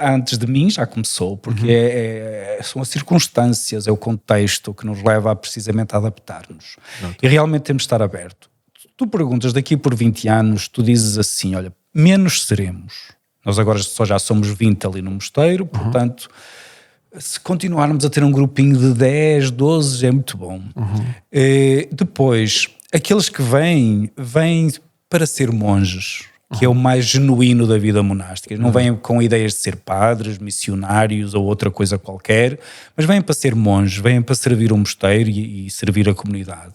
A: antes de mim já começou, porque são as circunstâncias, é o contexto que nos leva a precisamente a adaptar-nos. E realmente temos de estar aberto. Tu perguntas daqui por 20 anos, tu dizes assim, olha, menos seremos. Nós agora só já somos 20 ali no mosteiro, portanto, se continuarmos a ter um grupinho de 10, 12, é muito bom. Depois, aqueles que vêm para ser monges, que é o mais genuíno da vida monástica. Não vêm com ideias de ser padres, missionários ou outra coisa qualquer, mas vêm para ser monges, vêm para servir o mosteiro e servir a comunidade.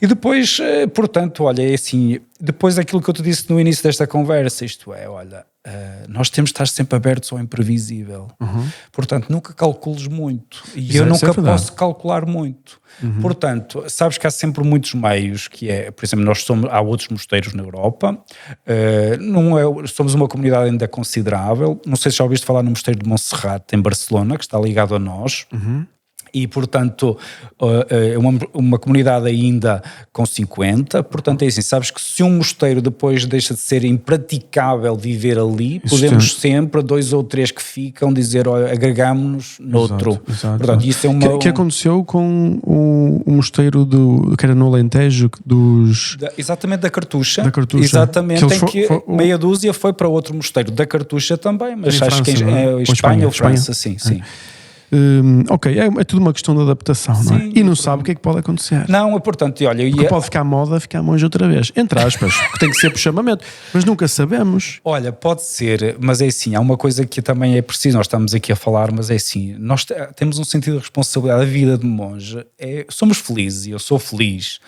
A: E depois, portanto, olha, é assim, depois aquilo que eu te disse no início desta conversa, isto é, olha, nós temos de estar sempre abertos ao imprevisível. Portanto, nunca calcules muito. E eu nunca posso calcular muito. Portanto, sabes que há sempre muitos meios, que é, por exemplo, há outros mosteiros na Europa, somos uma comunidade ainda considerável. Não sei se já ouviste falar no mosteiro de Montserrat, em Barcelona, que está ligado a nós. E, portanto, é uma comunidade ainda com 50, portanto é assim, sabes que se um mosteiro depois deixa de ser impraticável viver ali, podemos sempre, 2 ou 3 que ficam, dizer, olha, agregamos-nos noutro.
B: Exato.
A: Portanto, isso é
B: que aconteceu com o mosteiro que era no Alentejo,
A: exatamente, da Cartucha.
B: Exatamente,
A: meia dúzia foi para outro mosteiro da Cartucha também, mas
B: em
A: acho
B: França,
A: que é Espanha ou França, sim.
B: Ok, é tudo uma questão de adaptação, não é? E não sabe o que é que pode acontecer.
A: Não, portanto, olha...
B: Pode ficar moda, ficar monge outra vez, entre aspas, porque tem que ser por chamamento, mas nunca sabemos.
A: Olha, pode ser, mas é assim, há uma coisa que também é preciso, nós estamos aqui a falar, mas é assim, nós temos um sentido de responsabilidade, a vida de monge, somos felizes e eu sou feliz,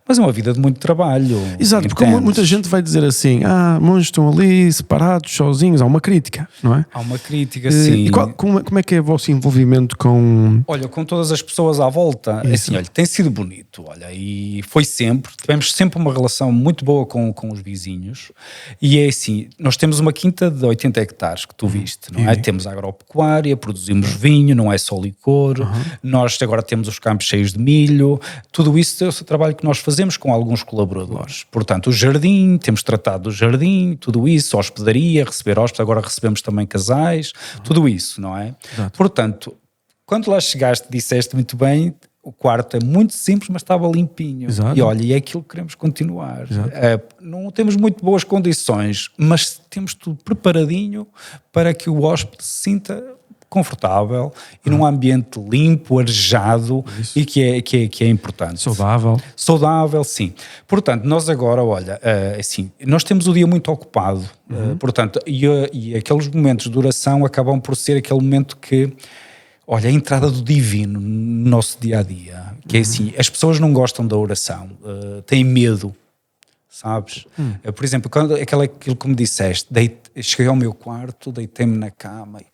A: mas é uma vida de muito trabalho.
B: Exato, porque muita gente vai dizer assim, monges estão ali separados, sozinhos, há uma crítica, não é?
A: Há uma crítica, sim.
B: E como é que é o vosso envolvimento com...
A: Olha, com todas as pessoas à volta, assim, olha, tem sido bonito, olha, e foi sempre, tivemos sempre uma relação muito boa com os vizinhos, e é assim, nós temos uma quinta de 80 hectares, que tu viste, não é? Temos agropecuária, produzimos vinho, não é só licor, nós agora temos os campos cheios de milho, tudo isso é o trabalho que nós fazemos com alguns colaboradores. Portanto, o jardim, temos tratado do jardim, tudo isso, hospedaria, receber hóspedes, agora recebemos também casais, tudo isso, não é?
B: Exato.
A: Portanto, quando lá chegaste, disseste muito bem, o quarto é muito simples, mas estava limpinho.
B: Exato.
A: E olha, e é aquilo que queremos continuar. Não temos muito boas condições, mas temos tudo preparadinho para que o hóspede se sinta confortável e num ambiente limpo, arejado e que é importante. Saudável, sim. Portanto, nós agora, olha, assim, nós temos o dia muito ocupado, portanto, e aqueles momentos de oração acabam por ser aquele momento que, olha, a entrada do divino no nosso dia-a-dia, que é assim, as pessoas não gostam da oração, têm medo, sabes? Por exemplo, aquilo que me disseste, cheguei ao meu quarto, deitei-me na cama e...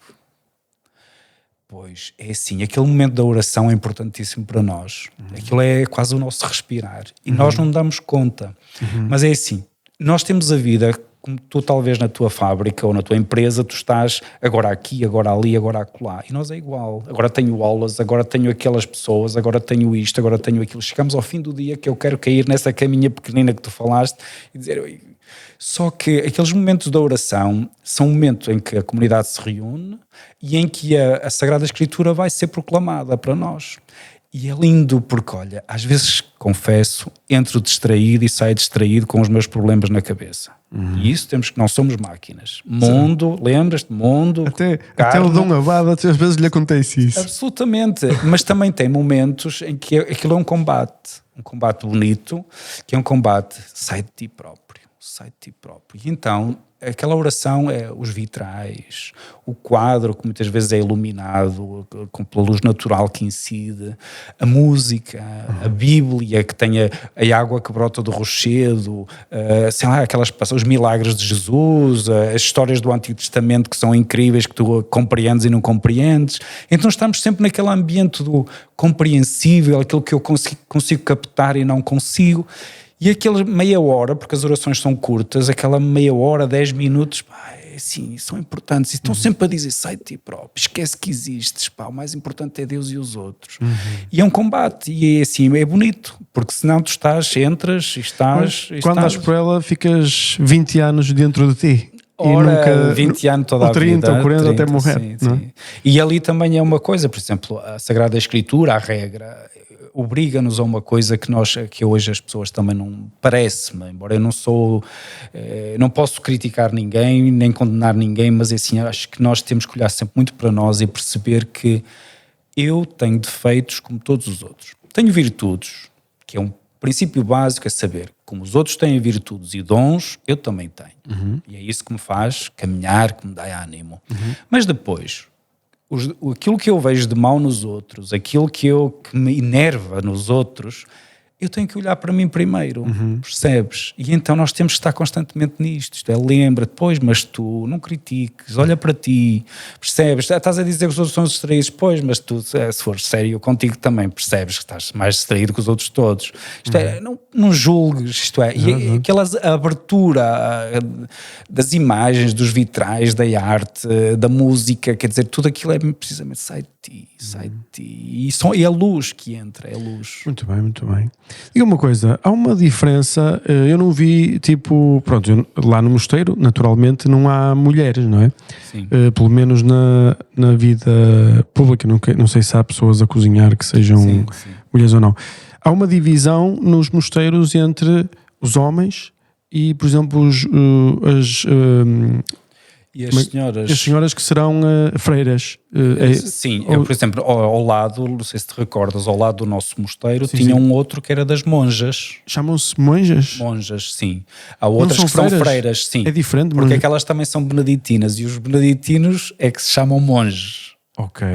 A: Pois, é assim, aquele momento da oração é importantíssimo para nós. Aquilo é quase o nosso respirar. E nós não damos conta. Mas é assim, nós temos a vida, como tu talvez na tua fábrica ou na tua empresa, tu estás agora aqui, agora ali, agora acolá. E nós é igual. Agora tenho aulas, agora tenho aquelas pessoas, agora tenho isto, agora tenho aquilo. Chegamos ao fim do dia que eu quero cair nessa caminha pequenina que tu falaste e dizer... Só que aqueles momentos da oração são momentos em que a comunidade se reúne e em que a Sagrada Escritura vai ser proclamada para nós. E é lindo porque, olha, às vezes, confesso, entro distraído e saio distraído com os meus problemas na cabeça. E isso temos que, não somos máquinas. Mundo, lembras-te? Mundo,
B: até o Dom Abade, às vezes lhe acontece isso.
A: Absolutamente. Mas também tem momentos em que aquilo é um combate bonito, que é um combate, sai de ti próprio. E então aquela oração é os vitrais, o quadro que muitas vezes é iluminado pela luz natural que incide, a música, a Bíblia que tem a água que brota do rochedo, sei lá, os milagres de Jesus, as histórias do Antigo Testamento que são incríveis, que tu compreendes e não compreendes. Então estamos sempre naquele ambiente do compreensível, aquilo que eu consigo captar e não consigo. E aquela meia hora, porque as orações são curtas, aquela meia hora, 10 minutos, pá, assim, são importantes. E estão sempre a dizer, sai de ti próprio, esquece que existes, pá, o mais importante é Deus e os outros. E é um combate, e é assim, é bonito, porque senão tu entras e estás...
B: Quando estás por ela, ficas 20 anos dentro de ti.
A: Ora, 20 anos toda
B: ou
A: a
B: 30,
A: vida.
B: Ou 40
A: 30,
B: até morrer.
A: Sim,
B: não é?
A: sim. E ali também é uma coisa, por exemplo, a Sagrada Escritura, a regra... obriga-nos a uma coisa que hoje as pessoas também não... Parece-me, embora eu não posso criticar ninguém, nem condenar ninguém, mas assim, acho que nós temos que olhar sempre muito para nós e perceber que eu tenho defeitos como todos os outros. Tenho virtudes, que é um princípio básico, é saber como os outros têm virtudes e dons, eu também tenho. E é isso que me faz caminhar, que me dá ânimo. Mas depois... aquilo que eu vejo de mal nos outros, aquilo que me enerva nos outros, eu tenho que olhar para mim primeiro, percebes? E então nós temos que estar constantemente nisto. Isto é, lembra-te, pois, mas tu não critiques, olha para ti, percebes? Estás a dizer que os outros são distraídos, pois, mas tu, se fores sério contigo também, percebes que estás mais distraído que os outros todos. Isto é, não julgues, isto é, e aquela abertura das imagens, dos vitrais, da arte, da música, quer dizer, tudo aquilo é precisamente sai de ti, e é a luz que entra, é a luz.
B: Muito bem, muito bem. Diga uma coisa, há uma diferença, eu não vi, tipo, pronto, lá no mosteiro, naturalmente, não há mulheres, não é?
A: Sim.
B: Pelo menos na vida pública, não sei se há pessoas a cozinhar que sejam
A: Sim.
B: mulheres ou não. Há uma divisão nos mosteiros entre os homens e, por exemplo,
A: E as
B: senhoras que serão freiras.
A: Sim, eu, por exemplo, ao lado, não sei se te recordas, ao lado do nosso mosteiro tinha um outro que era das monjas.
B: Chamam-se monjas?
A: Monjas, sim. Há outras que são freiras, sim.
B: É diferente,
A: porque aquelas também são beneditinas e os beneditinos é que se chamam monges.
B: Ok.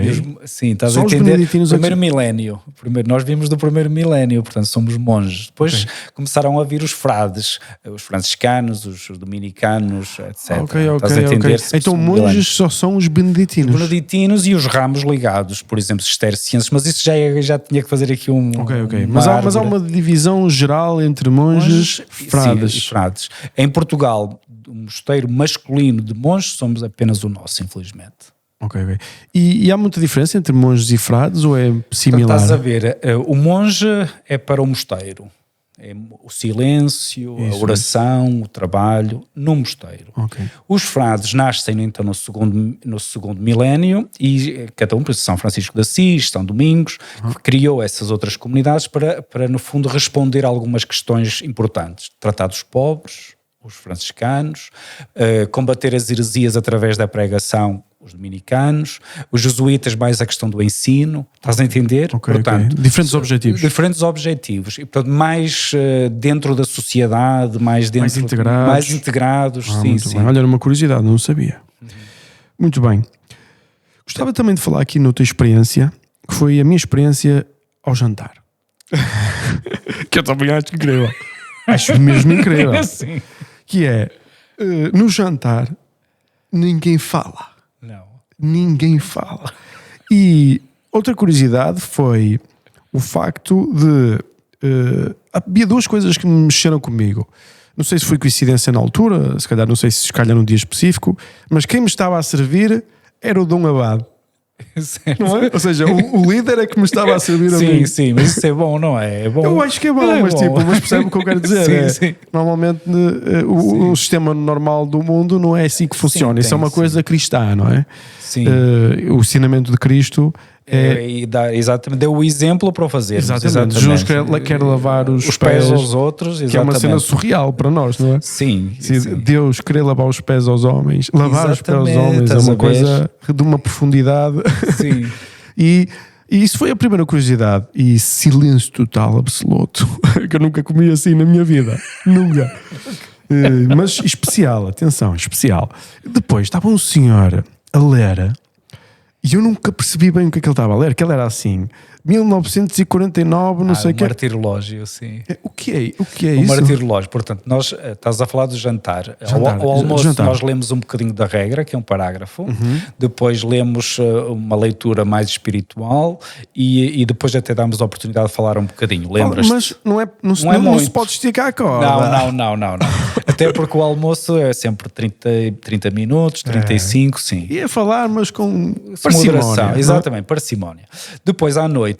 A: Sim, estás
B: só
A: a entender?
B: Os beneditinos
A: primeiro milénio. Nós vimos do primeiro milénio, portanto somos monges. Depois começaram a vir os frades, os franciscanos, os dominicanos, etc. Estás a entender?
B: Então monges só são os beneditinos.
A: Os beneditinos e os ramos ligados, por exemplo, cistercienses, mas isso já tinha que fazer aqui
B: Mas há uma divisão geral entre monges e frades.
A: Sim, e frades. Em Portugal, o mosteiro masculino de monges somos apenas o nosso, infelizmente.
B: Ok. E há muita diferença entre monges e frades ou é similar?
A: Então, estás a ver, o monge é para o mosteiro, é o silêncio, a oração, o trabalho no mosteiro.
B: Okay.
A: Os frades nascem então no segundo milénio e cada um, por São Francisco de Assis, São Domingos, criou essas outras comunidades para no fundo responder a algumas questões importantes, tratar dos pobres, os franciscanos, combater as heresias através da pregação, os dominicanos, os jesuítas mais a questão do ensino, estás a entender? Portanto,
B: diferentes objetivos.
A: Diferentes objetivos, e portanto mais dentro da sociedade, mais integrados. Sim.
B: Olha, era uma curiosidade, não sabia. Muito bem. Gostava também de falar aqui noutra experiência, que foi a minha experiência ao jantar. Que eu também acho incrível. Acho mesmo incrível.
A: Sim.
B: Que é, no jantar, ninguém fala.
A: Não.
B: Ninguém fala. E outra curiosidade foi o facto de... havia duas coisas que me mexeram comigo. Não sei se foi coincidência na altura, se calhar num dia específico, mas quem me estava a servir era o Dom Abade. Não é? Ou seja, o líder é que me estava a servir a mim.
A: Sim, mas isso é bom, não é? É bom.
B: Eu acho que é bom, mas percebe o que eu quero dizer.
A: Sim.
B: Normalmente o sistema normal do mundo não é assim que funciona. Isso é uma coisa cristã, não é?
A: Sim.
B: O ensinamento de Cristo
A: exatamente, deu o exemplo para o fazer.
B: Exatamente. Jesus quer lavar os pés
A: aos outros,
B: que é uma cena surreal para nós, não é?
A: Sim.
B: Deus querer lavar os pés aos homens, lavar os pés aos homens é uma coisa de uma profundidade.
A: Sim.
B: E isso foi a primeira curiosidade. E silêncio total, absoluto. Que eu nunca comi assim na minha vida. Nunca. Mas especial, atenção, especial. Depois estava um senhor a ler e eu nunca percebi bem o que é que ele estava a ler, que ele era assim, 1949, não sei o que.
A: O martirológio, sim.
B: O que é
A: O
B: isso?
A: martirológio, portanto, nós estás a falar do jantar. Ao almoço
B: jantar.
A: nós lemos um bocadinho da regra, que é um parágrafo, depois lemos uma leitura mais espiritual e depois até damos a oportunidade de falar um bocadinho, lembras-te?
B: Mas não se
A: muito.
B: pode esticar a corda.
A: Não. Até porque o almoço é sempre 30 minutos, 35, sim.
B: Ia falar, mas com
A: Moderação,
B: parcimónia.
A: exatamente, parcimónia. Depois à noite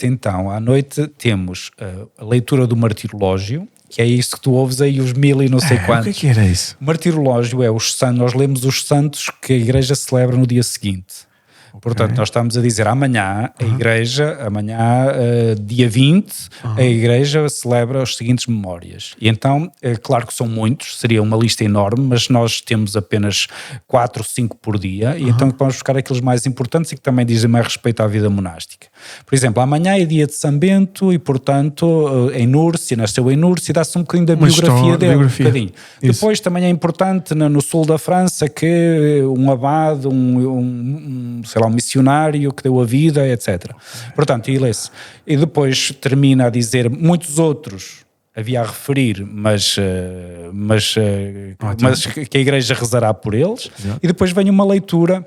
A: temos a leitura do martirológio, que é isso que tu ouves aí, os 1000 e não sei quantos.
B: O que era isso?
A: O martirológio é os santos, nós lemos os santos que a igreja celebra no dia seguinte. Portanto, nós estamos a dizer amanhã, a igreja, dia 20, a igreja celebra as seguintes memórias. E então, é claro que são muitos, seria uma lista enorme, mas nós temos apenas 4 ou 5 por dia, e então vamos buscar aqueles mais importantes e que também dizem mais respeito à vida monástica. Por exemplo, amanhã é dia de São Bento e, portanto, em Núrcia, nasceu em Núrcia, dá-se um bocadinho da biografia dele. Um bocadinho. Depois também é importante no sul da França que um abade, sei lá, um missionário que deu a vida, etc. Portanto, e lê-se. E depois termina a dizer muitos outros, havia a referir, mas que a igreja rezará por eles. E depois vem uma leitura.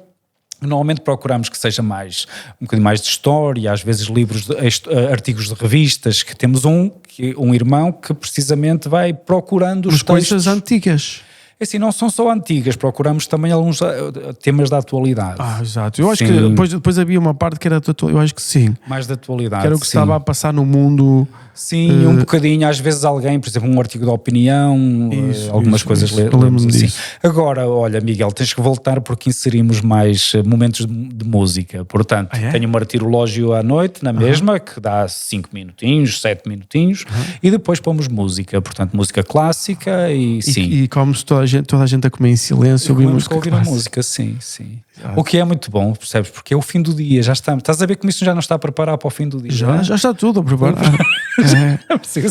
A: Normalmente procuramos que seja um bocadinho mais de história, às vezes livros, artigos de revistas, que temos um irmão que precisamente vai procurando os textos.
B: Coisas antigas.
A: Assim, não são só antigas, procuramos também alguns temas da atualidade.
B: Exato. Eu acho que depois havia uma parte que era da atualidade, eu acho que sim.
A: Mais da atualidade,
B: que era o que estava a passar no mundo.
A: Sim, um bocadinho, às vezes alguém, por exemplo, um artigo de opinião, algumas coisas lemos assim. Agora, olha, Miguel, tens que voltar porque inserimos mais momentos de música. Portanto, tenho um martirológio à noite, na mesma, que dá 5 minutinhos, 7 minutinhos, e depois pomos música, portanto, música clássica sim.
B: E como se toda a gente a comer em silêncio, ouvir
A: a música, sim. O que é muito bom, percebes? Porque é o fim do dia, já estamos. Estás a ver como isso já não está a preparar para o fim do dia?
B: Já está tudo a preparar.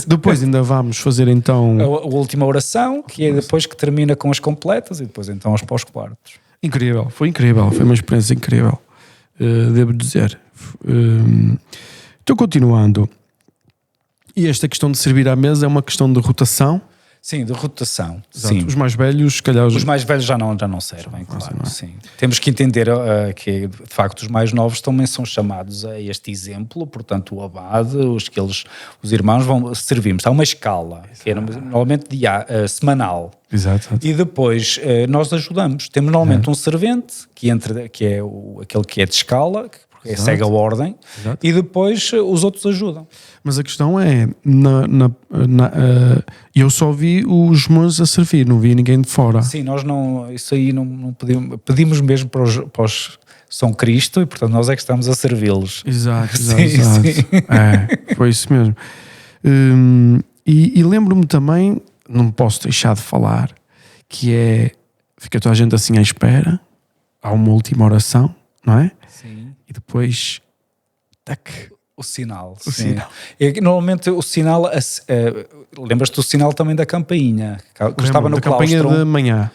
B: Depois ainda vamos fazer então
A: a última oração, que é depois que termina com as completas e depois então os pós-quartos.
B: Incrível, foi uma experiência incrível, devo dizer. Estou continuando. E esta questão de servir à mesa é uma questão de rotação.
A: Sim, de rotação.
B: Sim. Os mais velhos, se calhar...
A: Os mais velhos já não servem, claro. Sim. Temos que entender que, de facto, os mais novos também são chamados a este exemplo, portanto, o abade, os irmãos vão servir-nos. Há uma escala, que é normalmente semanal.
B: Exato.
A: E depois nós ajudamos. Temos normalmente um servente, que é aquele que é de escala, que segue a ordem, e depois os outros ajudam.
B: Mas a questão é, eu só vi os monges a servir, não vi ninguém de fora.
A: Sim, nós isso aí não pedimos mesmo para os São Cristo e portanto nós é que estamos a servi-los.
B: Exato.
A: Sim.
B: Foi isso mesmo. E lembro-me também, não posso deixar de falar, que fica toda a gente assim à espera, há uma última oração, não é?
A: Sim.
B: E depois,
A: o sinal.
B: Sinal.
A: Normalmente o sinal, lembras-te do sinal também da campainha, que estava no claustro.
B: Da campainha de manhã.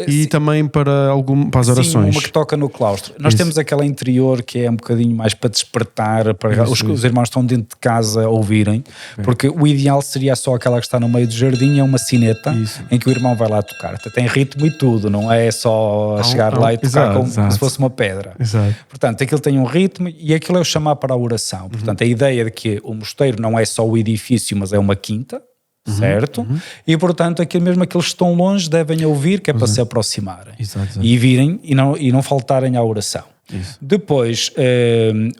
B: E também para as orações.
A: Sim, uma que toca no claustro. Nós temos aquela interior que é um bocadinho mais para despertar, para os irmãos estão dentro de casa a ouvirem, porque o ideal seria só aquela que está no meio do jardim, é uma sineta em que o irmão vai lá tocar. Tem ritmo e tudo, não é só chegar lá e tocar como se fosse uma pedra.
B: Exato.
A: Portanto, aquilo tem um ritmo e aquilo é o chamar para a oração. Portanto, a ideia de que o mosteiro não é só o edifício, mas é uma quinta, certo? E portanto aqueles que estão longe devem ouvir, que é para se aproximarem.
B: Exato.
A: E virem e não faltarem à oração. Isso. Depois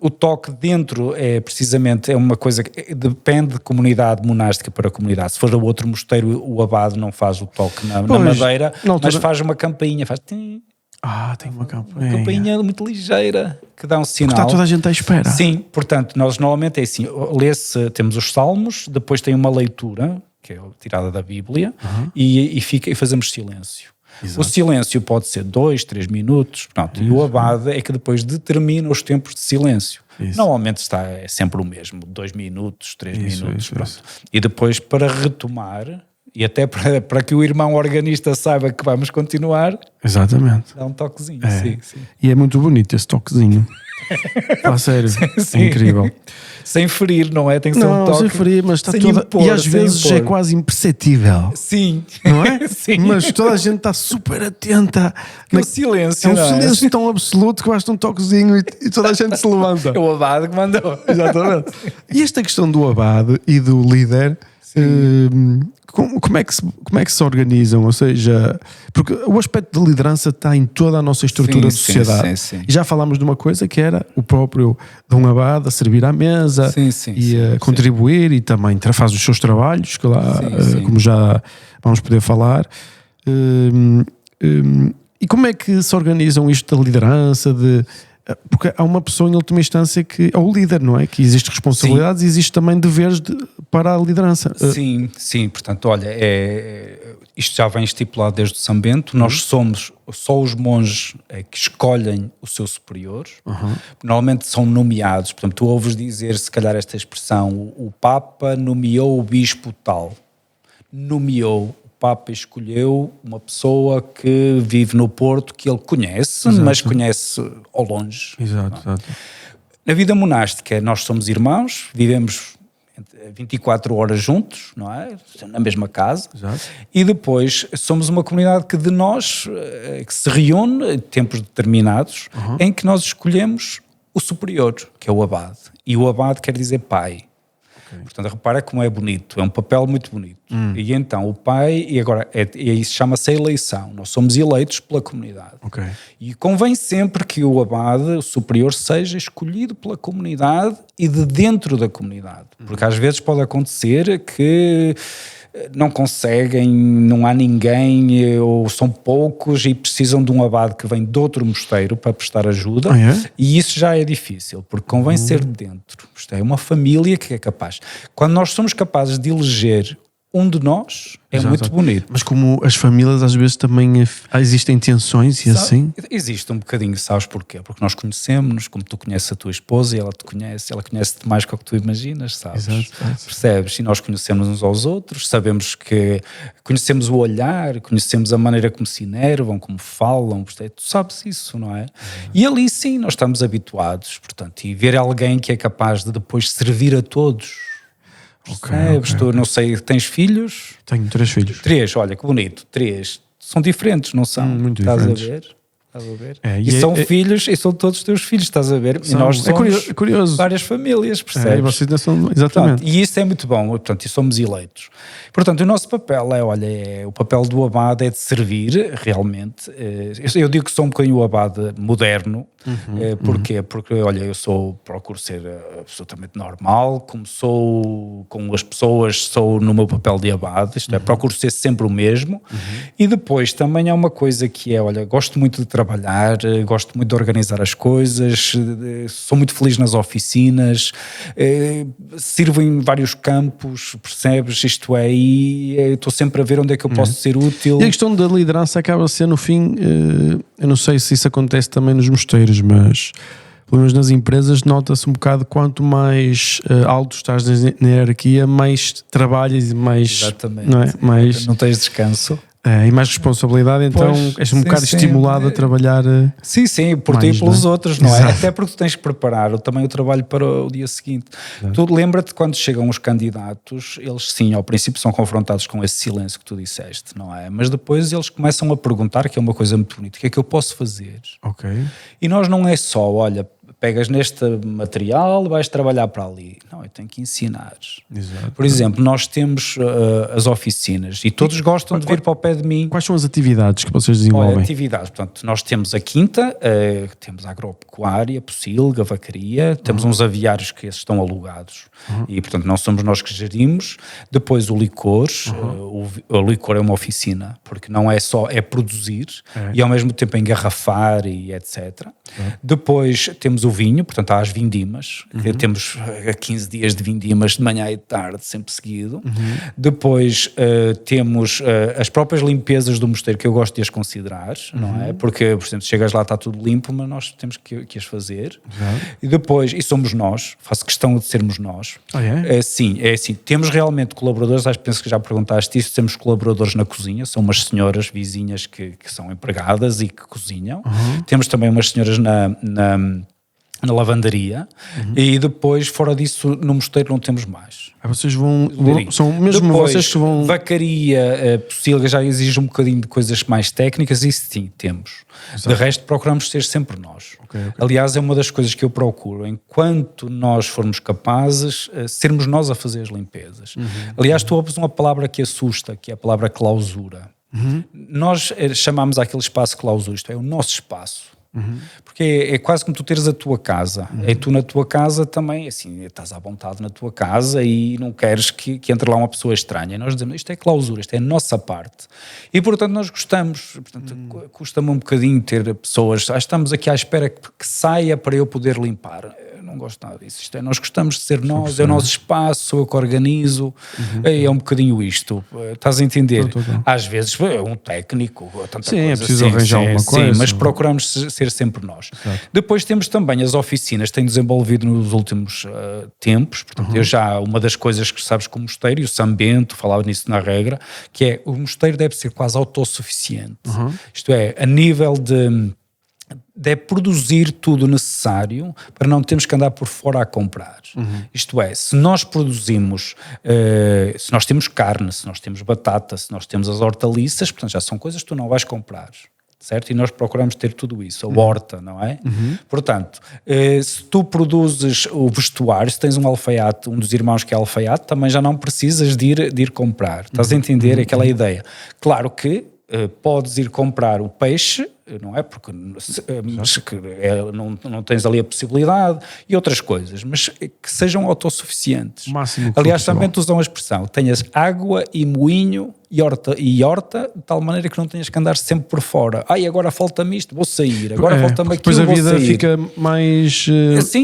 A: o toque dentro precisamente uma coisa que depende de comunidade monástica para comunidade. Se for a outro mosteiro, o abade não faz o toque na madeira, mas faz uma campainha, faz tem
B: uma campainha.
A: Uma campainha muito ligeira que dá um sinal.
B: Porque está toda a gente à espera.
A: Sim, portanto nós normalmente é assim, temos os salmos, depois tem uma leitura que é tirada da Bíblia, e fazemos silêncio. Exato. O silêncio pode ser 2, 3 minutos, e o abade é que depois determina os tempos de silêncio. Isso. Normalmente é sempre o mesmo, 2 minutos, 3 minutos. Pronto. E depois, para retomar, E até para que o irmão organista saiba que vamos continuar,
B: Exatamente.
A: dá um toquezinho.
B: É.
A: Sim, sim.
B: E é muito bonito esse toquezinho. A sério,
A: Sim.
B: é incrível.
A: Sem ferir, não é? Tem que ser um
B: Não,
A: toque.
B: sem ferir, mas está
A: sem
B: toda...
A: impor,
B: E às
A: sem
B: vezes
A: impor.
B: é quase imperceptível,
A: Sim.
B: não é?
A: Sim.
B: Mas toda a gente está super atenta.
A: É um silêncio,
B: É um
A: não é?
B: silêncio tão absoluto que basta um toquezinho e toda a gente se levanta.
A: É o abade que mandou.
B: Exatamente. E esta questão do abade e do líder, como é que se organizam? Ou seja, porque o aspecto de liderança está em toda a nossa estrutura de
A: Sim,
B: sociedade.
A: sim, sim.
B: E já falámos de uma coisa que era o próprio Dom Abade a servir à mesa
A: Sim, sim,
B: e
A: sim,
B: a contribuir e também faz os seus trabalhos, que lá,
A: Sim, sim.
B: como já vamos poder falar. E como é que se organizam isto da liderança? Porque há uma pessoa em última instância que é o líder, não é? Que existe responsabilidades e existe também deveres para a liderança.
A: Sim, sim. Portanto, olha, isto já vem estipulado desde o São Bento. Nós somos só os monges que escolhem o seu superior. Normalmente são nomeados. Portanto, tu ouves dizer, se calhar, esta expressão: o Papa nomeou o bispo tal. Nomeou. O Papa escolheu uma pessoa que vive no Porto, que ele conhece, mas conhece ao longe.
B: Exato.
A: Na vida monástica, nós somos irmãos, vivemos 24 horas juntos, não é? Na mesma casa.
B: Exato.
A: E depois somos uma comunidade que de nós, que se reúne em tempos determinados, em que nós escolhemos o superior, que é o abade. E o abade quer dizer pai. Portanto, repara como é bonito, é um papel muito bonito. E então o pai, e agora isso chama-se a eleição, nós somos eleitos pela comunidade.
B: Ok.
A: E convém sempre que o abade, o superior, seja escolhido pela comunidade e de dentro da comunidade. Porque às vezes pode acontecer que não conseguem, não há ninguém, ou são poucos e precisam de um abade que vem de outro mosteiro para prestar ajuda. E isso já é difícil, porque convém ser de dentro. Isto é uma família que é capaz. Quando nós somos capazes de eleger um de nós, é muito bonito.
B: Mas como as famílias às vezes também existem tensões e assim?
A: Existe um bocadinho, sabes porquê? Porque nós conhecemos-nos, como tu conheces a tua esposa e ela conhece-te mais que o que tu imaginas, sabes?
B: Exato.
A: Percebes? E nós conhecemos uns aos outros, sabemos que conhecemos o olhar, conhecemos a maneira como se enervam, como falam, tu sabes isso, não é? E ali sim nós estamos habituados, portanto, e ver alguém que é capaz de depois servir a todos. Percebes? Tu, não sei, tens filhos?
B: Tenho 3 filhos.
A: 3, olha que bonito, 3. São diferentes, não são?
B: Muito
A: Estás
B: diferentes.
A: a ver? Estás a ver?
B: É,
A: e são filhos, e são todos os teus filhos, estás a ver? E nós somos
B: curioso.
A: várias famílias, percebes?
B: E vocês ainda são, exatamente.
A: Portanto, e isso é muito bom, portanto, e somos eleitos. Portanto, o nosso papel o papel do abade é de servir, realmente. Eu digo que sou um bocadinho o abade moderno. Porquê? Porque, olha, procuro ser absolutamente normal, como sou com as pessoas, sou no meu papel de abade, isto é, procuro ser sempre o mesmo. E depois também há uma coisa que é, olha, gosto muito de trabalhar, gosto muito de organizar as coisas, sou muito feliz nas oficinas, sirvo em vários campos, percebes? Isto é, e estou sempre a ver onde é que eu posso ser útil.
B: E a questão da liderança acaba a ser, no fim, eu não sei se isso acontece também nos mosteiros, mas pelo menos nas empresas nota-se um bocado quanto mais alto estás na hierarquia, mais trabalhas e mais...
A: Exatamente.
B: Não é? Mais,
A: não tens descanso.
B: e mais responsabilidade, então és um bocado estimulado a trabalhar.
A: Sim, por ti e pelos outros, não é?
B: Exato.
A: Até porque tu tens que preparar também o trabalho para o dia seguinte. Tu lembra-te quando chegam os candidatos, eles sim, ao princípio são confrontados com esse silêncio que tu disseste, não é? Mas depois eles começam a perguntar, que é uma coisa muito bonita, o que é que eu posso fazer?
B: Ok.
A: E nós não é só, olha, pegas neste material, vais trabalhar para ali. Não, eu tenho que ensinar.
B: Exato.
A: Por exemplo, nós temos as oficinas e todos gostam de vir para o pé de mim.
B: Quais são as atividades que vocês desenvolvem?
A: Olha, atividades, portanto, nós temos a quinta, temos a agropecuária, pocilga, vacaria, temos uns aviários que esses estão alugados e, portanto, não somos nós que gerimos. Depois o licor, o licor é uma oficina, porque não é só, é produzir e ao mesmo tempo engarrafar e etc. Depois temos temos o vinho, portanto há as vindimas, temos 15 dias de vindimas de manhã e de tarde, sempre seguido. Depois temos as próprias limpezas do mosteiro, que eu gosto de as considerar, não é? Porque, por exemplo, chegas lá, está tudo limpo, mas nós temos que as fazer. E depois, e somos nós, faço questão de sermos nós. Sim, é assim, temos realmente colaboradores, penso que já perguntaste isso, temos colaboradores na cozinha, são umas senhoras vizinhas que são empregadas e que cozinham. Temos também umas senhoras na lavandaria, e depois, fora disso, no mosteiro não temos mais.
B: Vocês são mesmo depois, vocês que vão...
A: Vacaria, pocilga já exige um bocadinho de coisas mais técnicas, isso sim, temos. Exato. De resto, procuramos ser sempre nós. Aliás, é uma das coisas que eu procuro, enquanto nós formos capazes, sermos nós a fazer as limpezas. Aliás, tu ouves uma palavra que assusta, que é a palavra clausura. Nós chamamos aquele espaço clausura, isto é o nosso espaço. Porque é quase como tu teres a tua casa. E tu na tua casa também, assim, estás à vontade na tua casa e não queres que entre lá uma pessoa estranha. E nós dizemos, isto é clausura, isto é a nossa parte. E portanto nós gostamos, portanto, custa-me um bocadinho ter pessoas, estamos aqui à espera que saia para eu poder limpar. Eu não gosto nada disso. Isto é, nós gostamos de ser nós, é o nosso espaço, sou eu que organizo. É um bocadinho isto. Estás a entender? Às vezes é um técnico, tanta coisa.
B: É preciso arranjar uma coisa.
A: Sim, mas procuramos ser sempre nós. Depois temos também as oficinas, têm desenvolvido nos últimos tempos. Portanto, eu já, uma das coisas que sabes que o mosteiro, e o São Bento falava nisso na regra, que é o mosteiro deve ser quase autossuficiente. Isto é, a nível de produzir tudo necessário para não termos que andar por fora a comprar. Isto é, se nós produzimos, se nós temos carne, se nós temos batata, se nós temos as hortaliças, portanto já são coisas que tu não vais comprar. Certo? E nós procuramos ter tudo isso, a horta, não é? Portanto, se tu produzes o vestuário, se tens um alfaiate, um dos irmãos que é alfaiate, também já não precisas de ir comprar. Estás a entender aquela ideia? Claro que podes ir comprar o peixe, não é? Porque não tens ali a possibilidade e outras coisas, mas que sejam autossuficientes. Aliás, também tu usam a expressão, tenhas água e moinho e horta, de tal maneira que não tenhas que andar sempre por fora. Agora falta-me isto, vou sair. Agora falta-me aquilo, vou sair.
B: Depois a vida fica mais...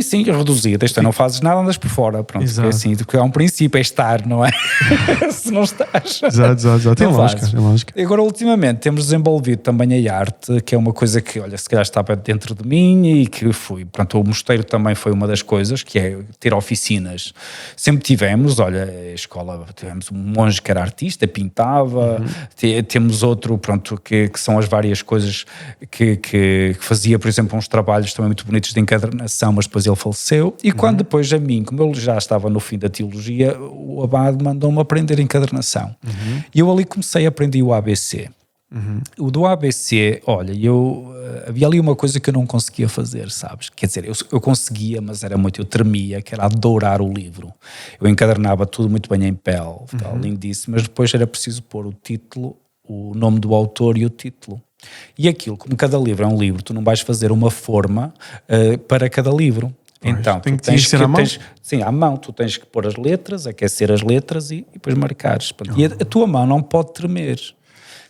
A: Sim, reduzida. Isto não fazes nada, andas por fora. Pronto, é assim, porque há um princípio, é estar, não é? Se não estás...
B: Exato. Tem lógica.
A: Agora, ultimamente, temos desenvolvido também a arte, que é uma coisa que, olha, se calhar estava dentro de mim e que fui. Portanto, o mosteiro também foi uma das coisas, que é ter oficinas. Sempre tivemos, olha, a escola, tivemos um monge que era artista, pintava, temos outro, pronto, que são as várias coisas que fazia, por exemplo, uns trabalhos também muito bonitos de encadernação, mas depois ele faleceu. E quando depois a mim, como eu já estava no fim da teologia, o abade mandou-me aprender encadernação. E eu ali comecei a aprender o ABC. O do ABC, olha, havia ali uma coisa que eu não conseguia fazer, sabes? Quer dizer, eu conseguia, mas era muito, eu tremia, que era dourar o livro. Eu encadernava tudo muito bem em pele, lindíssimo, mas depois era preciso pôr o título, o nome do autor e o título. E aquilo, como cada livro é um livro, tu não vais fazer uma forma para cada livro. Então,
B: tem que tens que ser à mão?
A: Sim, à mão, tu tens que pôr as letras, aquecer as letras e depois marcares. E a tua mão não pode tremer.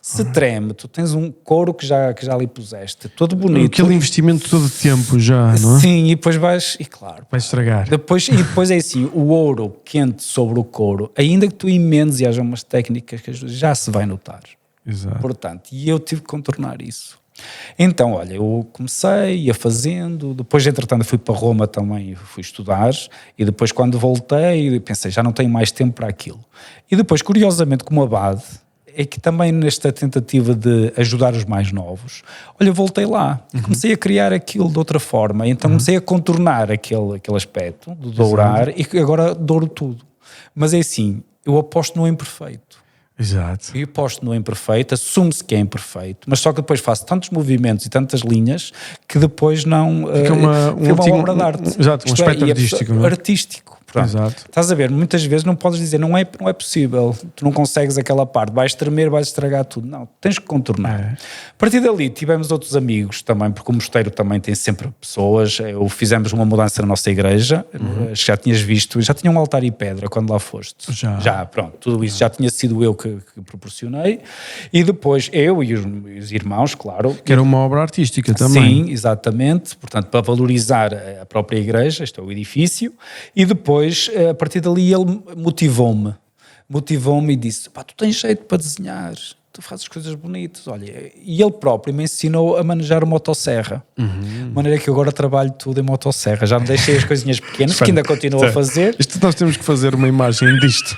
A: Se treme, tu tens um couro que já ali puseste, todo bonito.
B: Aquele investimento todo de tempo já, não é?
A: Sim, e depois vais, e claro.
B: Vai estragar.
A: E depois é assim, o ouro quente sobre o couro, ainda que tu emendes e haja umas técnicas que já se vai notar.
B: Exato.
A: Portanto, e eu tive que contornar isso. Então, olha, eu comecei, ia fazendo, depois entretanto fui para Roma também, fui estudar, e depois quando voltei, pensei, já não tenho mais tempo para aquilo. E depois, curiosamente, como abade, é que também nesta tentativa de ajudar os mais novos, olha, voltei lá e comecei a criar aquilo de outra forma, então comecei a contornar aquele aspecto de dourar. Exato. E agora douro tudo. Mas é assim, eu aposto no imperfeito.
B: Exato.
A: Eu aposto no imperfeito, assume-se que é imperfeito, mas só que depois faço tantos movimentos e tantas linhas que depois não...
B: Fica uma obra de arte.
A: Exato,
B: um aspecto artístico.
A: Artístico. Pronto.
B: Exato.
A: Estás a ver, muitas vezes não podes dizer não é possível, tu não consegues aquela parte, vais tremer, vais estragar tudo. Não, tens que contornar. A partir dali tivemos outros amigos também, porque o mosteiro também tem sempre pessoas. Fizemos uma mudança na nossa igreja, já tinhas visto, já tinha um altar e pedra quando lá foste. Já, pronto, tudo isso já tinha sido eu que proporcionei, e depois eu e os irmãos, claro.
B: Que era uma obra artística também.
A: Sim, exatamente, portanto para valorizar a própria igreja, este é o edifício, e depois a partir dali ele motivou-me e disse, pá, tu tens jeito para desenhar, tu fazes coisas bonitas, olha, e ele próprio me ensinou a manejar motosserra, de maneira que eu agora trabalho tudo em motosserra, já me deixei as coisinhas pequenas, que ainda continuo a fazer.
B: Isto nós temos que fazer uma imagem disto.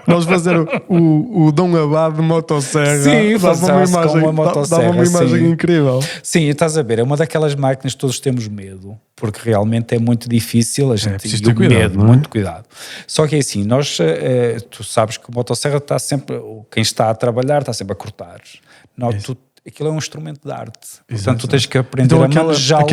B: Nós fazer o Dom Abad de motosserra.
A: Sim,
B: dava uma imagem incrível.
A: Sim, estás a ver, é uma daquelas máquinas que todos temos medo, porque realmente é muito difícil, a gente tem
B: ter cuidado,
A: medo, muito cuidado. Só que é assim, tu sabes que o motosserra está sempre, quem está a trabalhar está sempre a cortar. Não, aquilo é um instrumento de arte. Portanto, tu tens que aprender a manejá-lo.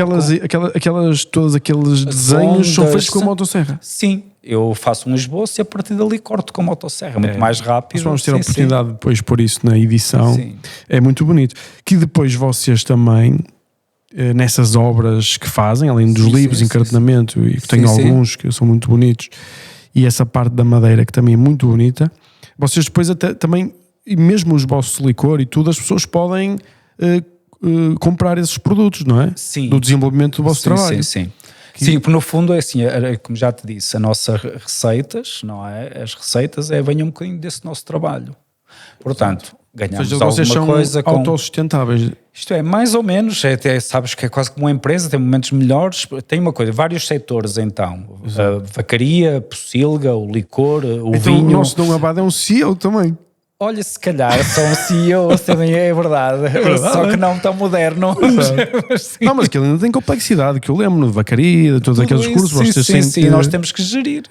B: Todos aqueles desenhos são feitos com a motosserra.
A: Sim, eu faço um esboço e a partir dali corto com a motosserra, muito mais rápido.
B: Nós vamos ter a oportunidade depois de pôr isso na edição.
A: Sim.
B: É muito bonito. Que depois vocês também, nessas obras que fazem, além dos livros, encardenamento, e que tenho alguns que são muito bonitos, e essa parte da madeira que também é muito bonita, vocês depois até também, e mesmo os vossos licor e tudo, as pessoas podem comprar esses produtos, não é?
A: Sim.
B: Do desenvolvimento do vosso trabalho.
A: Sim, porque no fundo é assim, como já te disse, a nossa receitas, não é? As receitas venham um bocadinho desse nosso trabalho. Portanto, ganhamos
B: vocês
A: alguma coisa com...
B: autossustentáveis.
A: Isto é, mais ou menos, sabes que é quase como uma empresa, tem momentos melhores, tem uma coisa, vários setores então, a vacaria, a pocilga, o licor, o vinho...
B: O nosso Dom Abad é um CEO também.
A: Olha, se calhar são um CEO também, é verdade, só que não tão moderno.
B: Não, mas aquilo ainda tem complexidade, que eu lembro de vacaria, de todos aqueles cursos.
A: Sim, nós temos que gerir.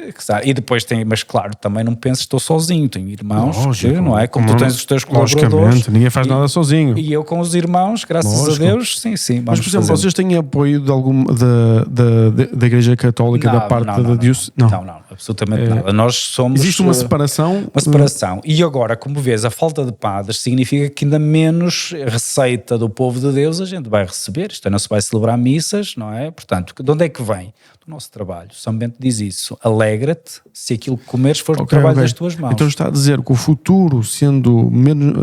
A: E depois mas claro, também não penso que estou sozinho, tenho irmãos, não é? Como tu tens os teus colaboradores.
B: Logicamente, ninguém faz nada sozinho.
A: E eu com os irmãos, graças a Deus, sim.
B: Mas, por exemplo, vocês têm apoio de da Igreja Católica, da parte da Diocese?
A: Não, absolutamente nada. Nós somos...
B: Existe uma separação?
A: Uma separação. E agora, como vês, a falta de padres significa que ainda menos receita do povo de Deus a gente vai receber. Isto não se vai celebrar missas, não é? Portanto, de onde é que vem? Do nosso trabalho. São Bento diz isso. Alegra-te se aquilo que comeres for do trabalho das tuas mãos.
B: Então está a dizer que o futuro,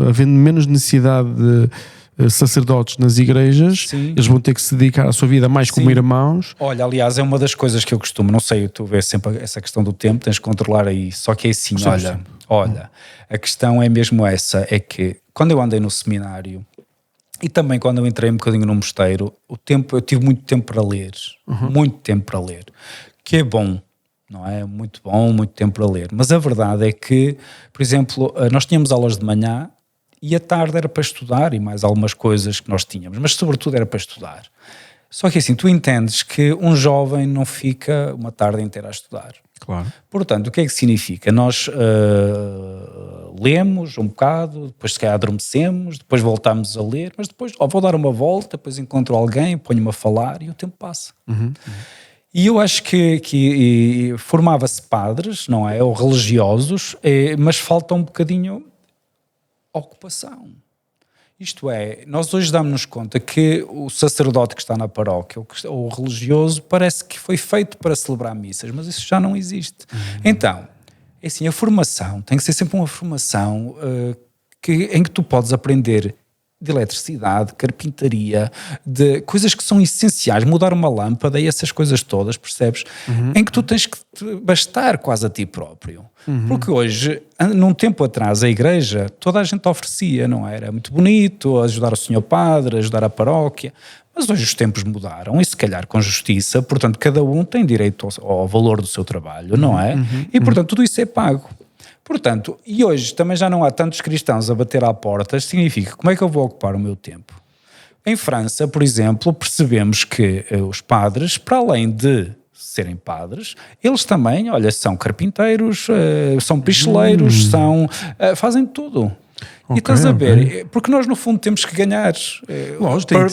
B: havendo menos necessidade de sacerdotes nas igrejas, eles vão ter que se dedicar à sua vida mais como irmãos.
A: Olha, aliás, é uma das coisas que eu costumo, não sei, tu vês sempre essa questão do tempo, tens que controlar aí, só que é assim, olha, a questão é mesmo essa, é que quando eu andei no seminário e também quando eu entrei um bocadinho no mosteiro, eu tive muito tempo para ler, que é bom, não é? Muito bom, muito tempo para ler, mas a verdade é que, por exemplo, nós tínhamos aulas de manhã e à tarde era para estudar e mais algumas coisas que nós tínhamos, mas sobretudo era para estudar. Só que assim, tu entendes que um jovem não fica uma tarde inteira a estudar.
B: Claro.
A: Portanto, o que é que significa? Nós lemos um bocado, depois se calhar adormecemos, depois voltamos a ler, mas depois vou dar uma volta, depois encontro alguém, ponho-me a falar e o tempo passa. E eu acho que formava-se padres, não é? Ou religiosos, mas falta um bocadinho ocupação. Isto é, nós hoje damos-nos conta que o sacerdote que está na paróquia, ou o religioso, parece que foi feito para celebrar missas, mas isso já não existe. Então, é assim, a formação tem que ser sempre uma formação em que tu podes aprender de eletricidade, carpintaria, de coisas que são essenciais, mudar uma lâmpada e essas coisas todas, percebes? Em que tu tens que bastar quase a ti próprio. Porque hoje, num tempo atrás, a igreja, toda a gente oferecia, não era? Era muito bonito, ajudar o senhor padre, ajudar a paróquia, mas hoje os tempos mudaram e se calhar com justiça, portanto cada um tem direito ao valor do seu trabalho, não é? E portanto tudo isso é pago. Portanto, e hoje também já não há tantos cristãos a bater à porta, significa como é que eu vou ocupar o meu tempo? Em França, por exemplo, percebemos que os padres, para além de serem padres, eles também, olha, são carpinteiros, são picheleiros, fazem tudo. E estás a ver, porque nós no fundo temos que ganhar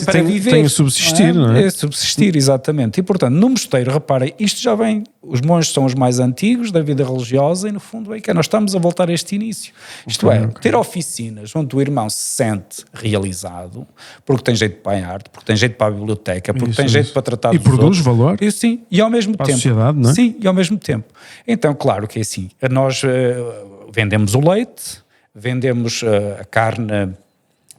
A: para viver.
B: Tem a subsistir, não é?
A: É subsistir, exatamente. E portanto, no mosteiro, reparem, isto já vem, os monges são os mais antigos da vida religiosa e no fundo é que nós estamos a voltar a este início. Isto é, ter oficinas onde o irmão se sente realizado, porque tem jeito para a arte, porque tem jeito para a biblioteca, porque tem jeito para tratar dos outros.
B: E produz valor.
A: E, sim, e ao mesmo tempo.
B: A sociedade, não é?
A: Sim, e ao mesmo tempo. Então, claro que é assim, nós vendemos o leite, vendemos a carne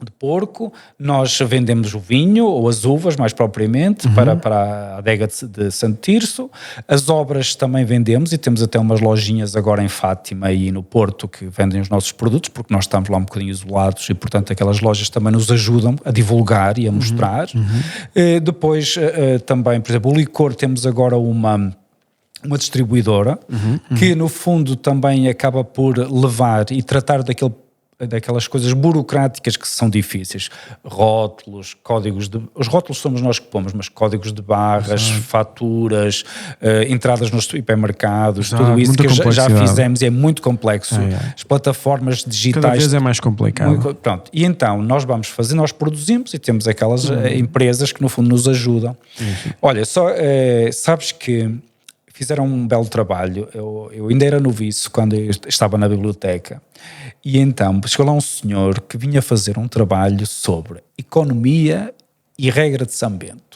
A: de porco, nós vendemos o vinho ou as uvas, mais propriamente, para a adega de Santo Tirso. As obras também vendemos e temos até umas lojinhas agora em Fátima e no Porto que vendem os nossos produtos, porque nós estamos lá um bocadinho isolados e, portanto, aquelas lojas também nos ajudam a divulgar e a mostrar. Depois, também, por exemplo, o licor, temos agora uma distribuidora que no fundo também acaba por levar e tratar daquelas coisas burocráticas que são difíceis, rótulos, códigos de... Os rótulos somos nós que pomos, mas códigos de barras, faturas, entradas nos hipermercados, tudo isso que já fizemos e é muito complexo. As plataformas digitais...
B: Cada vez é mais complicado.
A: Pronto. E então nós vamos fazer, nós produzimos e temos aquelas empresas que no fundo nos ajudam. Olha, sabes que fizeram um belo trabalho. Eu ainda era noviço quando eu estava na biblioteca e então chegou lá um senhor que vinha fazer um trabalho sobre economia e regra de São Bento.